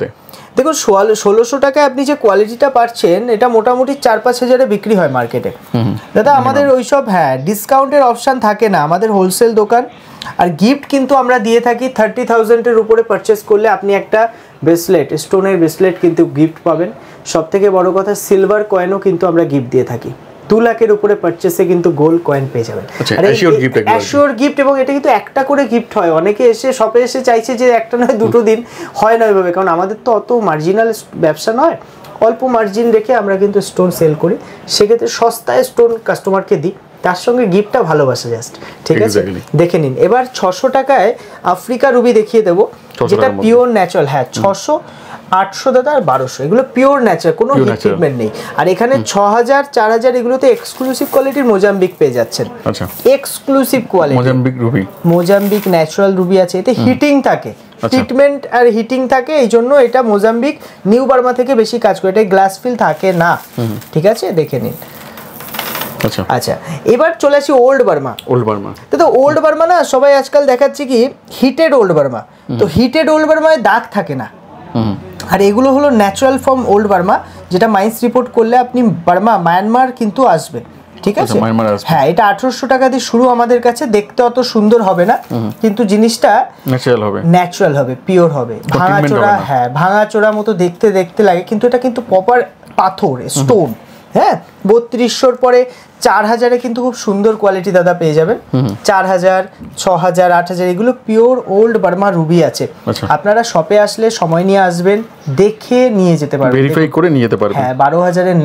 দেখুন 1600 টাকায় আপনি যে কোয়ালিটিটা পাচ্ছেন, এটা মোটামুটি 4-5 হাজারে বিক্রি হয় মার্কেটে দাদা। আমাদের ওইসব হ্যাঁ ডিসকাউন্টের অপশান থাকে না, আমাদের হোলসেল দোকান। আর গিফট কিন্তু আমরা দিয়ে থাকি 30,000-এর উপরে পারচেস করলে আপনি একটা ব্রেসলেট, স্টোনের ব্রেসলেট কিন্তু গিফট পাবেন। সব থেকে বড় কথা, সিলভার কয়েনও কিন্তু আমরা গিফট দিয়ে থাকি। 2 লাখের উপরে পারচেসে কিন্তু গোল্ড কয়েন পেয়ে যাবেন, অ্যাসিওর গিফট। এবং এটা কিন্তু একটা করে গিফট হয়। অনেকে এসে শপে এসে চাইছে যে একটা নয় 2টো দিন, হয় না ওইভাবে, কারণ আমাদের তো অত মার্জিনাল ব্যবসা নয়, অল্প মার্জিন রেখে আমরা কিন্তু স্টোন সেল করি। সেক্ষেত্রে সস্তায় স্টোন কাস্টমারকে দিই, তার সঙ্গে গিফটটা ভালোবাসা জাস্ট, ঠিক আছে। দেখে নিন এবার 600 টাকায় আফ্রিকা রুবি দেখিয়ে দেবো, যেটা পিওর ন্যাচারাল। হ্যাঁ 600, 800 দাদা আর 1200, এগুলো পিওর ন্যাচারাল, কোনো হিট ট্রিটমেন্ট নেই। আর এখানে 6000, 4000 এগুলোতে এক্সক্লুসিভ কোয়ালিটির মোজাম্বিক পেয়ে যাচ্ছেন। আচ্ছা, exclusive quality Mozambique Ruby, Mozambique natural Ruby আছে। এতে হিটিং থাকে, ট্রিটমেন্ট আর হিটিং থাকে, এই জন্য এটা মোজাম্বিক নিউ বার্মা থেকে বেশি কাজ করে। এটা গ্লাস ফিল থাকে না, ঠিক আছে, দেখে নিন। আচ্ছা আচ্ছা, এবার চলে আসি ওল্ড বার্মা। ওল্ড বার্মা তো ওল্ড বার্মা না, সবাই আজকাল দেখাচ্ছে কি হিটেড ওল্ড বার্মা। তো হিটেড ওল্ড বার্মায় দাগ থাকে না, আর এগুলো হলো ন্যাচারাল ফর্ম ওল্ড বার্মা, যেটা মাইন্স রিপোর্ট করলে আপনি বার্মা মায়ানমার কিন্তু আসবে, ঠিক আছে। হ্যাঁ, এটা 1800 টাকা দিয়ে শুরু আমাদের কাছে। দেখতে অত সুন্দর হবে না, কিন্তু জিনিসটা ন্যাচারাল হবে, পিওর হবে। ভাঙাচোরা, হ্যাঁ ভাঙাচোরা মতো দেখতে দেখতে লাগে, কিন্তু এটা কিন্তু প্রপার পাথর, স্টোন। হ্যাঁ, 3200-র পরে 4000-এ কিন্তু খুব সুন্দর কোয়ালিটি দাদা পেয়ে যাবেন। 4000, 6000, 8000 এগুলো পিওর ওল্ড বার্মা রুবি আছে। আপনারা শপে আসলে সময় নিয়ে আসবেন, দেখে নিয়ে যেতে পারবেন, ভেরিফাই করে নিয়ে যেতে পারবেন। হ্যাঁ, 12,000-এর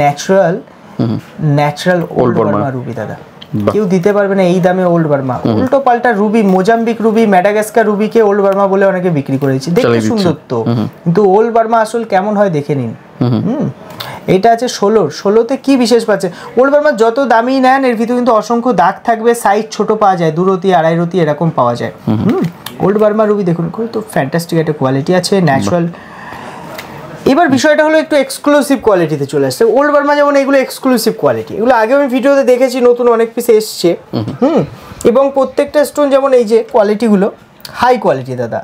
ন্যাচারাল ওল্ড বার্মা রুবি দাদা, কেউ দিতে পারবে না এই দামে ওল্ড বার্মা। উল্টো পাল্টা রুবি, মোজাম্বিক রুবি, ম্যাডাগাস্কার রুবিকে ওল্ড বার্মা বলে অনেকে বিক্রি করেছে, দেখতে সুন্দর তো, কিন্তু ওল্ড বার্মা আসল কেমন হয় দেখে নিন। এটা আছে 16তে কি বিশেষ পাচ্ছে, ওল্ড বার্মা যত দামি নেন এর ভিতরে কিন্তু অসংখ্য দাগ থাকবে, সাইজ ছোট পাওয়া যায়, 2 রতি 2.5 রতি এরকম পাওয়া যায়। ওল্ড বার্মা রুবি দেখুন খুব তো ফ্যান্টাস্টিক একটা কোয়ালিটি আছে, ন্যাচারাল। এবার বিষয়টা হলো একটু এক্সক্লুসিভ কোয়ালিটিতে চলে আসছে। ওল্ড বার্মা যেমন এগুলো এক্সক্লুসিভ কোয়ালিটি, এগুলো আগে আমি ভিডিওতে দেখেছি, নতুন অনেক পিস এসছে। এবং প্রত্যেকটা স্টোন যেমন এই যে কোয়ালিটিগুলো হাই কোয়ালিটি দাদা,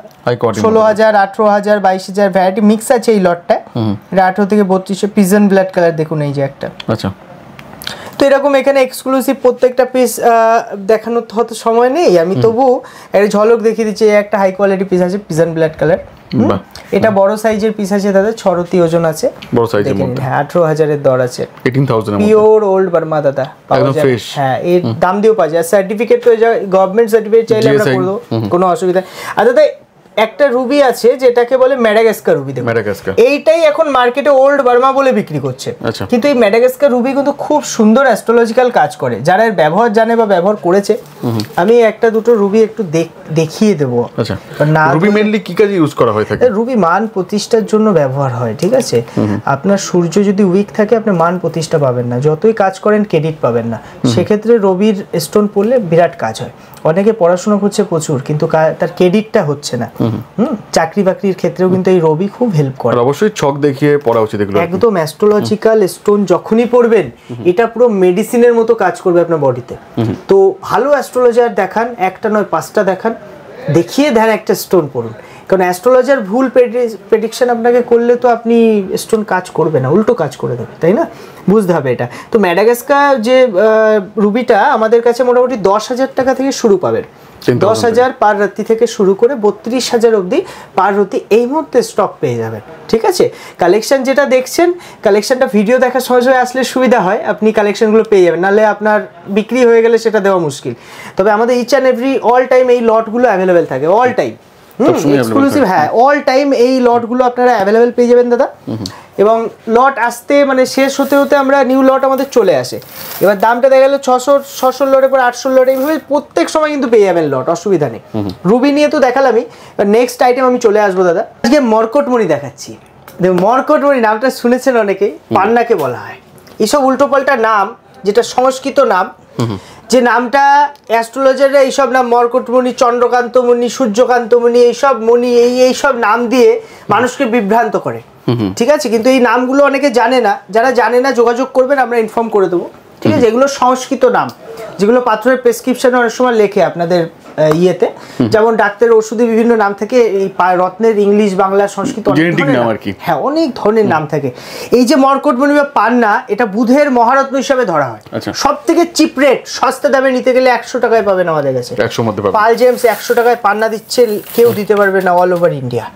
16,000, 18,000, 22,000 ভ্যারাইটি মিক্স আছে এই লটটা। এটা 18 থেকে 32 পিজন ব্ল্যাক কালার দেখুন এই যে একটা। আচ্ছা, তো এরকম এখানে এক্সক্লুসিভ প্রত্যেকটা পিস দেখানোর হয়তো সময় নেই, আমি তবু একটা ঝলক দেখিয়ে দিচ্ছি। একটা হাই কোয়ালিটি পিস আছে পিজন ব্ল্যাক কালার, এটা বড় সাইজের পিস আছে দাদা, 6 রতি ওজন আছে, বড় সাইজের মধ্যে। হ্যাঁ 18,000 এর দর আছে, 18,000 এর মধ্যে পিওর ওল্ড বার্মা দাদা পাওয়া যায়। হ্যাঁ এর দাম দিয়েও পাওয়া যায়, সার্টিফিকেট তো গভর্নমেন্ট সার্টিফিকেট চাইলে আমরা করে দেবো, কোনো অসুবিধা। আর দাদা একটা রুবি আছে যেটাকে বলে ম্যাডাগাস্কার রুবি, দেখুন এইটাই এখন মার্কেটে ওল্ড বার্মা বলে বিক্রি করছে। কিন্তু এই ম্যাডাগাস্কার রুবি কিন্তু খুব সুন্দর অ্যাস্ট্রোলজিক্যাল কাজ করে, যারা এর ব্যবহার জানে বা ব্যবহার করেছে। আমি একটা দুটো রুবি একটু দেখিয়ে দেবো। আচ্ছা, রুবি মেইনলি কি কাজে ইউজ করা হয় থাকে? রুবি মান প্রতিষ্ঠার জন্য ব্যবহার হয়, ঠিক আছে। আপনার সূর্য যদি উইক থাকে আপনি মান প্রতিষ্ঠা পাবেন না, যতই কাজ করেন ক্রেডিট পাবেন না। সেক্ষেত্রে রবির স্টোন পড়লে বিরাট কাজ হয়। অনেকে পড়াশোনা করছে প্রচুর কিন্তু তার ক্রেডিটটা হচ্ছে না। চাকরি বাকরির ক্ষেত্রেও কিন্তু এই রবি খুব হেল্প করে। অবশ্যই ছক দেখিয়ে পড়া উচিত এগুলো, একদম অ্যাস্ট্রোলজিক্যাল স্টোন যখনই পড়বেন এটা পুরো মেডিসিনের মতো কাজ করবে আপনার বডিতে। তো ভালো অ্যাস্ট্রোলজার দেখান, একটা নয় 5টা দেখান, দেখিয়ে দেন একটা স্টোন পড়ুন। কারণ অ্যাস্ট্রোলজার ভুল প্রেডিকশন আপনাকে করলে তো আপনি স্টোন কাজ করবে না, উল্টো কাজ করে দেবে, তাই না? বুঝতে হবে এটা। তো ম্যাডাগাস্কার যে রুবিটা আমাদের কাছে মোটামুটি 10,000 টাকা থেকে শুরু পাবেন, 10,000 পার রাত্রি থেকে শুরু করে 32,000 অবধি পার রাত্রি এই মুহূর্তে স্টক পেয়ে যাবেন, ঠিক আছে। কালেকশন যেটা দেখছেন, কালেকশনটা ভিডিও দেখার সময় আসলে সুবিধা হয়, আপনি কালেকশনগুলো পেয়ে যাবেন, নাহলে আপনার বিক্রি হয়ে গেলে সেটা দেওয়া মুশকিল। তবে আমাদের each and every all time এই লটগুলো অ্যাভেলেবেল থাকে, অল টাইম এক্সক্লুসিভ। হ্যাঁ অল টাইম এই লটগুলো আপনারা অ্যাভেলেবেল পেয়ে যাবেন দাদা। এবং লট আসতে মানে শেষ হতে হতে আমরা নিউ লট আমাদের চলে আসে। এবার দামটা দেখা গেল 600 লটের পর 800 লট, এইভাবে প্রত্যেক সময় কিন্তু পেয়ে যাবেন লট, অসুবিধা নেই। রুবি নিয়ে তো দেখালামই, এবার নেক্সট আইটেম আমি চলে আসবো দাদা। আজকে মরকটমণি দেখাচ্ছি। দেখুন মরকটমণি নামটা শুনেছেন অনেকেই, পান্নাকে বলা হয়। এইসব উল্টোপাল্টা নাম, যেটা সংস্কৃত নাম, যে নামটা অ্যাস্ট্রোলজাররা এইসব নাম মরকটমণি, চন্দ্রকান্তমণি, সূর্যকান্তমণি, এইসব মণি এইসব নাম দিয়ে মানুষকে বিভ্রান্ত করে, ঠিক আছে। কিন্তু এই নামগুলো অনেকে জানে না, যারা জানে না যোগাযোগ করবেন, আমরা ইনফর্ম করে দেবো, ঠিক আছে। এগুলো সংস্কৃত নাম, যেগুলো পাথরের প্রেসক্রিপশনে অনেক সময় লেখে আপনাদের ইয়েতে, যেমন ডাক্তারের ওষুধে বিভিন্ন নাম থাকে, এই রত্নের ইংলিশ বাংলা সংস্কৃত হ্যাঁ অনেক ধরনের নাম থাকে। এই যে মরকটমণি বা পান্না, এটা বুধের মহারত্ন হিসাবে ধরা হয়। সব থেকে চিপ রেট, সস্তা দামে নিতে গেলে 100 টাকায় পাবেন আমাদের কাছে। পাল জেমস 100 টাকায় পান্না দিচ্ছে, কেউ দিতে পারবে না অল ওভার ইন্ডিয়া।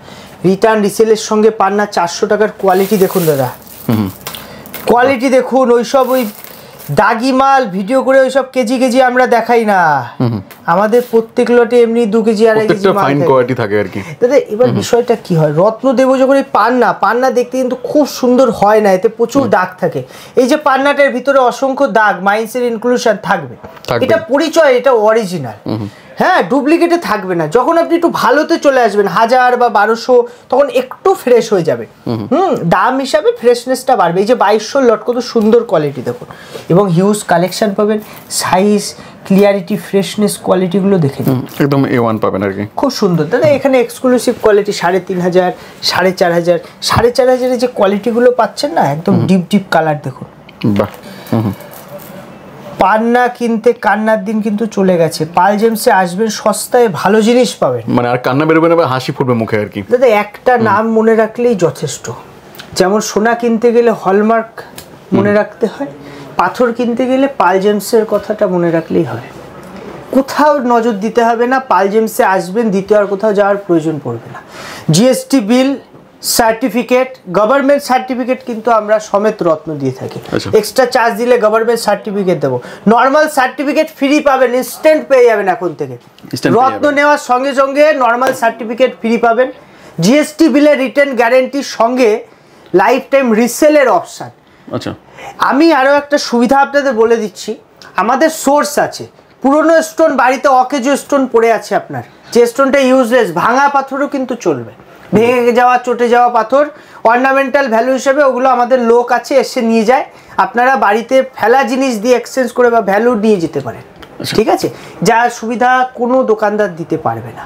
রিটার্ন রিসেলের সঙ্গে পান্না 400 টাকার কোয়ালিটি দেখুন দাদা, কোয়ালিটি দেখুন। ওইসব ওই দাগি মাল ভিডিও করে ওইসব কেজি কেজি আমরা দেখাই না, আমাদের প্রত্যেক লটে এমনি 2 কেজি 2.5 কেজি ফাইন কোয়ালিটি থাকে আর কি দাদা। এবার বিষয়টা কি হয়, রত্ন দেব যখন এই পান্না দেখতে কিন্তু খুব সুন্দর হয় না, এতে প্রচুর দাগ থাকে। এই যে পান্নাটার ভিতরে অসংখ্য দাগ, মাইন্সের ইনক্লুশন থাকবে, এটা পরিচয়, এটা অরিজিনাল। হ্যাঁ ডুপ্লিকেটে থাকবে না। যখন আপনি একটু ভালোতে চলে আসবেন 1000 বা 1200, তখন একটু ফ্রেশ হয়ে যাবে। দাম হিসাবে ফ্রেশনেসটা বাড়বে। এই যে 2200 লট, কত সুন্দর কোয়ালিটি দেখুন, এবং হিউজ কালেকশন পাবেন। সাইজ, ক্লিয়ারিটি, ফ্রেশনেস, কোয়ালিটিগুলো দেখে একদম A1 পাবেন আর কি, খুব সুন্দর দাদা। এখানে এক্সক্লুসিভ কোয়ালিটি 3,500, 4,500, 4,500 যে কোয়ালিটিগুলো পাচ্ছেন না, একদম ডিপ কালার দেখুন। বাহ, পান্না কিনতে কান্নার দিন কিন্তু চলে গেছে। পাল জেমসে আসবেন, সস্তায় ভালো জিনিস পাবেন, মানে আর কান্না বেরোবে না, হাসি ফুটবে মুখে আর কি দাদা। একটা নাম মনে রাখলেই যথেষ্ট। যেমন সোনা কিনতে গেলে হলমার্ক মনে রাখতে হয়, পাথর কিনতে গেলে পাল জেমসের কথাটা মনে রাখলেই হয়। কোথাও নজর দিতে হবে না, পাল জেমসে আসবেন, দ্বিতীয় আর কোথাও যাওয়ার প্রয়োজন পড়বে না। GST bill, certificate, government certificate কিন্তু আমরা সমেত রত্ন দিয়ে থাকি। এক্সট্রা চার্জ দিলে গভর্নমেন্ট সার্টিফিকেট দেবো। নর্মাল সার্টিফিকেট ফ্রি পাবেন, ইনস্ট্যান্ট পেয়ে যাবেন এখন থেকে। রত্ন নেওয়ার সঙ্গে সঙ্গে নর্মাল সার্টিফিকেট ফ্রি পাবেন। জিএসটি বিলের রিটার্ন গ্যারেন্টির সঙ্গে লাইফ টাইম রিসেলের অপশান। আচ্ছা, আমি আরও একটা সুবিধা আপনাদের বলে দিচ্ছি, আমাদের সোর্স আছে। পুরনো স্টোন বাড়িতে অকেজো স্টোন পড়ে আছে আপনার, যে স্টোনটা ইউজলেস, ভাঙা পাথরও কিন্তু চলবে, ভেঙে যাওয়া চটে যাওয়া পাথর অর্নামেন্টাল ভ্যালু হিসেবে ওগুলো আমাদের লোক আছে, এসে নিয়ে যায়। আপনারা বাড়িতে ফেলা জিনিস দিয়ে এক্সচেঞ্জ করে বা ভ্যালু নিয়ে যেতে পারেন, ঠিক আছে। যার সুবিধা কোনো দোকানদার দিতে পারবে না।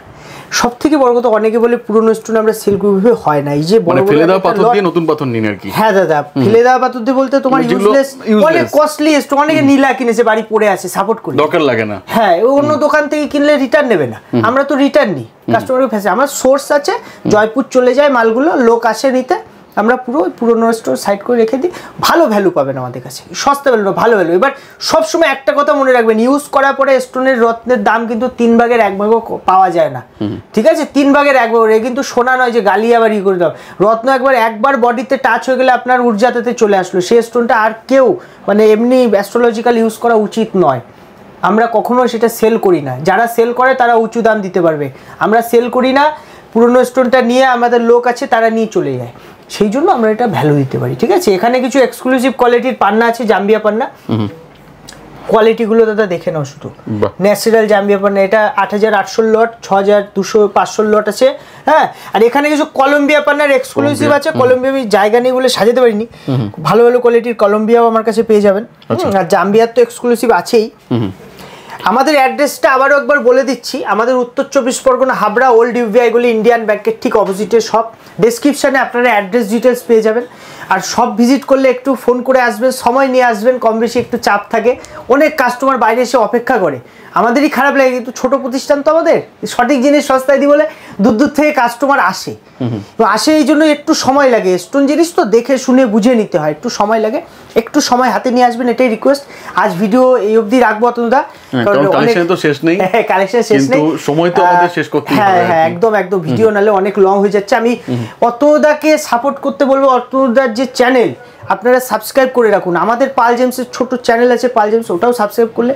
সব থেকে বড় কথা, অনেকে বলে পুরনো স্টোন আমরা সেল করবে, হয় না। এই যে বড় ফেলে দেওয়া পাথর দিয়ে নতুন পাথর নিন আর কি। হ্যাঁ দাদা, ফেলে দেওয়া পাথর দিয়ে বলতে তোমার ইউজলেস, অনেক কস্টলি স্টোন, অনেকে নীলা কিনেছে বাড়ি পড়ে আছে, সাপোর্ট করি, দরকার লাগে না। হ্যাঁ, অন্য দোকান থেকে কিনলে রিটার্ন নেবে না, আমরা তো রিটার্ন নিই, কাস্টমারকে ফেসে, আমার সোর্স আছে, জয়পুর চলে যায় মালগুলো, লোক আসে নিতে, আমরা পুরো পুরোনো স্টোর সাইড করে রেখে দিই, ভালো ভ্যালু পাবেন আমাদের কাছে, সস্তা ভ্যালু, ভালো ভ্যালু। এবার সবসময় একটা কথা মনে রাখবেন, ইউজ করার পরে স্টোনের রত্নের দাম কিন্তু 3 ভাগের 1 ভাগও পাওয়া যায় না, ঠিক আছে? 3 ভাগের 1 ভাগ, এ কিন্তু সোনা নয় যে গালি আবার ই করে দাও। রত্ন একবার বডিতে টাচ হয়ে গেলে আপনার ঊর্জাতে চলে আসলো, সেই স্টোনটা আর কেউ মানে এমনি অ্যাস্ট্রোলজিক্যাল ইউজ করা উচিত নয়। আমরা কখনো সেটা সেল করি না, যারা সেল করে তারা উঁচু দাম দিতে পারবে, আমরা সেল করি না। পুরনো স্টোনটা নিয়ে আমাদের লোক আছে, তারা নিয়ে চলে যায়, সেই জন্য আমরা এটা ভ্যালু দিতে পারি, ঠিক আছে? এখানে কিছু এক্সক্লুসিভ কোয়ালিটির পান্না আছে, জাম্বিয়া পান্না, কোয়ালিটিগুলো দাদা দেখে নাও শুধু। ন্যাচারাল জাম্বিয়া পান্না, এটা 8800 লট, 6200 500 লট আছে, হ্যাঁ। আর এখানে কিছু কলম্বিয়া পান্নার এক্সক্লুসিভ আছে, কলম্বিয়া আমি জায়গা নেই বলে সাজাতে পারিনি, ভালো ভালো কোয়ালিটির কলম্বিয়াও আমার কাছে পেয়ে যাবেন। আর জাম্বিয়ার তো এক্সক্লুসিভ আছেই। আমাদের অ্যাড্রেসটা আবারও একবার বলে দিচ্ছি, আমাদের উত্তর 24 পরগনা, হাবড়া, ওল্ড ইউবিআইগুলি ইন্ডিয়ান ব্যাংকের ঠিক অপোজিটে সব। ডেসক্রিপশানে আপনারা অ্যাড্রেস ডিটেলস পেয়ে যাবেন। আর সব ভিজিট করলে একটু ফোন করে আসবেন, সময় নিয়ে আসবেন, কম বেশি একটু চাপ থাকে, অনেক কাস্টমার বাইরে এসে অপেক্ষা করে, আমাদেরই খারাপ লাগে, কিন্তু ছোট প্রতিষ্ঠান তো আমাদের, সঠিক জিনিস সস্তায় দিই বলে দূর দূর থেকে কাস্টমার আসে, তো আসে এই জন্য একটু সময় লাগে, স্টোন জিনিস তো দেখে শুনে বুঝে নিতে হয়, একটু সময় লাগে, একটু সময় হাতে নিয়ে আসবেন, এটাই রিকোয়েস্ট। আজ ভিডিও এই অবধি রাখবো অতনুদা, কারণ কালেকশন তো শেষ নেই, কালেকশন শেষ নেই, কিন্তু সময় তো আমাদের শেষ করতেই হবে। হ্যাঁ হ্যাঁ, একদম একদম, ভিডিও নালে অনেক লং হয়ে যাচ্ছে। আমি অতনুদাকে সাপোর্ট করতে বলবো, অতনুদার যে চ্যানেল আপনারা সাবস্ক্রাইব করে রাখুন, আমাদের পাল জেমসের ছোট চ্যানেল আছে পাল জেমস, ওটাও সাবস্ক্রাইব করলে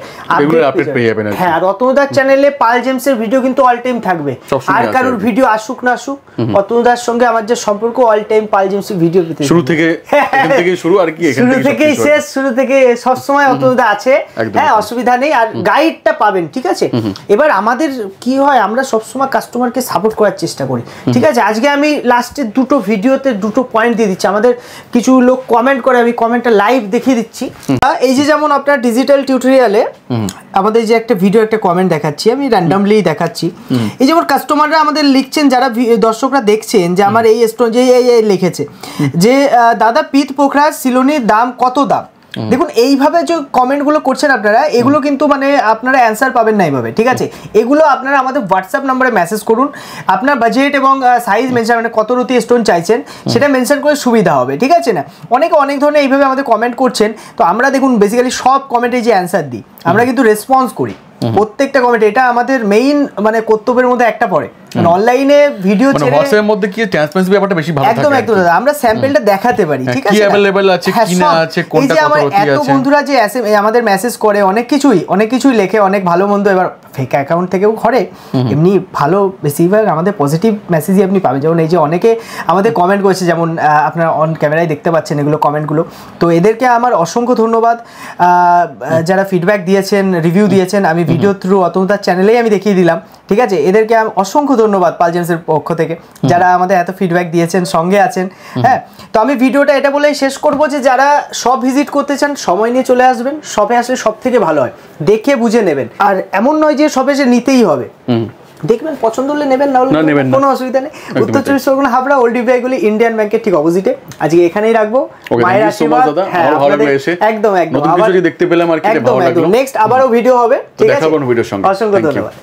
আপডেট পেয়ে যাবেন। হ্যাঁ, আর অতনুদার চ্যানেলে পাল জেমসের ভিডিও কিন্তু অল টাইম থাকবে, আর কারোর ভিডিও আসুক না আসুক, অতনুদার সঙ্গে আমার যে সম্পর্ক, অল টাইম পাল জেমসের ভিডিও পেতে শুরু থেকে, এখান থেকে শুরু, আর কি এখান থেকে শুরু থেকেই শেষ, শুরু থেকে সব সময় অতনুদা আছে, হ্যাঁ, অসুবিধা নেই, আর গাইডটা পাবেন, ঠিক আছে? এবার আমাদের কি হয়, আমরা সবসময় কাস্টমারকে সাপোর্ট করার চেষ্টা করি, ঠিক আছে? আজকে আমি লাস্টের দুটো ভিডিওতে দুটো পয়েন্ট দিয়ে দিচ্ছি, আমাদের কিছু লোক কমেন্ট করে, আমি কমেন্টটা লাইভ দেখিয়ে দিচ্ছি। এই যে যেমন আপনার ডিজিটাল টিউটোরিয়ালে আমাদের যে একটা ভিডিও, একটা কমেন্ট দেখাচ্ছি, আমি র্যান্ডমলি দেখাচ্ছি। এই যেমন কাস্টমাররা আমাদের লিখছেন, যারা দর্শকরা দেখছেন, যে আমার এই স্টোন যে এই লিখেছে যে দাদা পিত পোখরা সিলোনির দাম কত দাম, দেখুন এইভাবে যে কমেন্টগুলো করছেন আপনারা, এগুলো কিন্তু মানে আপনারা অ্যান্সার পাবেন না এইভাবে, ঠিক আছে? এগুলো আপনারা আমাদের হোয়াটসঅ্যাপ নাম্বারে মেসেজ করুন, আপনার বাজেট এবং সাইজ মেনশন, মানে কত রুটি স্টোন চাইছেন সেটা মেনশন করে সুবিধা হবে, ঠিক আছে না? অনেকে অনেক ধরনের এইভাবে আমাদের কমেন্ট করছেন, তো আমরা দেখুন বেসিক্যালি সব কমেন্টে যে অ্যান্সার দিই, আমরা কিন্তু রেসপন্স করি প্রত্যেকটা কমেন্ট, এটা আমাদের মেইন মানে কর্তব্যের মধ্যে একটা পড়ে। অনলাইনে ভিডিও ছেড়ে হোয়াটসঅ্যাপের মধ্যে কি ট্রান্সপারেন্সি ব্যাপারটা বেশি ভালো থাকে, একদম একদম দাদা, আমরা স্যাম্পলটা দেখাতে পারি, ঠিক আছে? কি अवेलेबल আছে, কি না আছে, কোনটা কত রতি আছে। এত বন্ধুরা যে আমাদের মেসেজ করে, অনেক কিছুই লেখে, অনেক ভালো মন্দ, এবার ফেক অ্যাকাউন্ট থেকেও করে, এমনি ভালো বেশিরভাগ আমাদের পজিটিভ মেসেজই আপনি পাবেন। যেমন এই যে অনেকে আমাদের কমেন্ট করেছে, যেমন আপনারা অন ক্যামেরায় দেখতে পাচ্ছেন এগুলো কমেন্টগুলো, তো এদেরকে আমার অসংখ্য ধন্যবাদ, যারা ফিডব্যাক দিয়েছেন, রিভিউ দিয়েছেন, আমি ভিডিও থ্রু অতনুদার চ্যানেলেই আমি দেখিয়ে দিলাম, ঠিক আছে? এদেরকে অসংখ্য ধন্যবাদ পাল জেমসের পক্ষ থেকে, যারা আমাদের এত ফিডব্যাক দিয়েছেন, সঙ্গে আছেন। হ্যাঁ, তো আমি ভিডিওটা এটা বলেই শেষ করব যে যারা সব ভিজিট করতে চান, সময় নিয়ে চলে আসবেন, শপে আসলে সব থেকে ভালো হয়, দেখে বুঝে নেবেন, আর এমন নয় যে শপে এসে নিতেই হবে, দেখবেন পছন্দ হলে নেবেন, না হলে কোনো অসুবিধা নেই। উত্তর 24 পরগনা, হাবড়া, ওল্ড ইউবিআইগুলি ইন্ডিয়ান ব্যাংকের ঠিক অপোজিটে। আজকে এখানেই রাখবো, মায়ের আশীর্বাদ, হ্যাঁ একদম একদম, নতুন কিছু দেখতে পেলাম আর কি, ভালো লাগলো। নেক্সট আবারও ভিডিও হবে, ঠিক আছে? দেখা কোন ভিডিওর সঙ্গে, অসংখ্য ধন্যবাদ।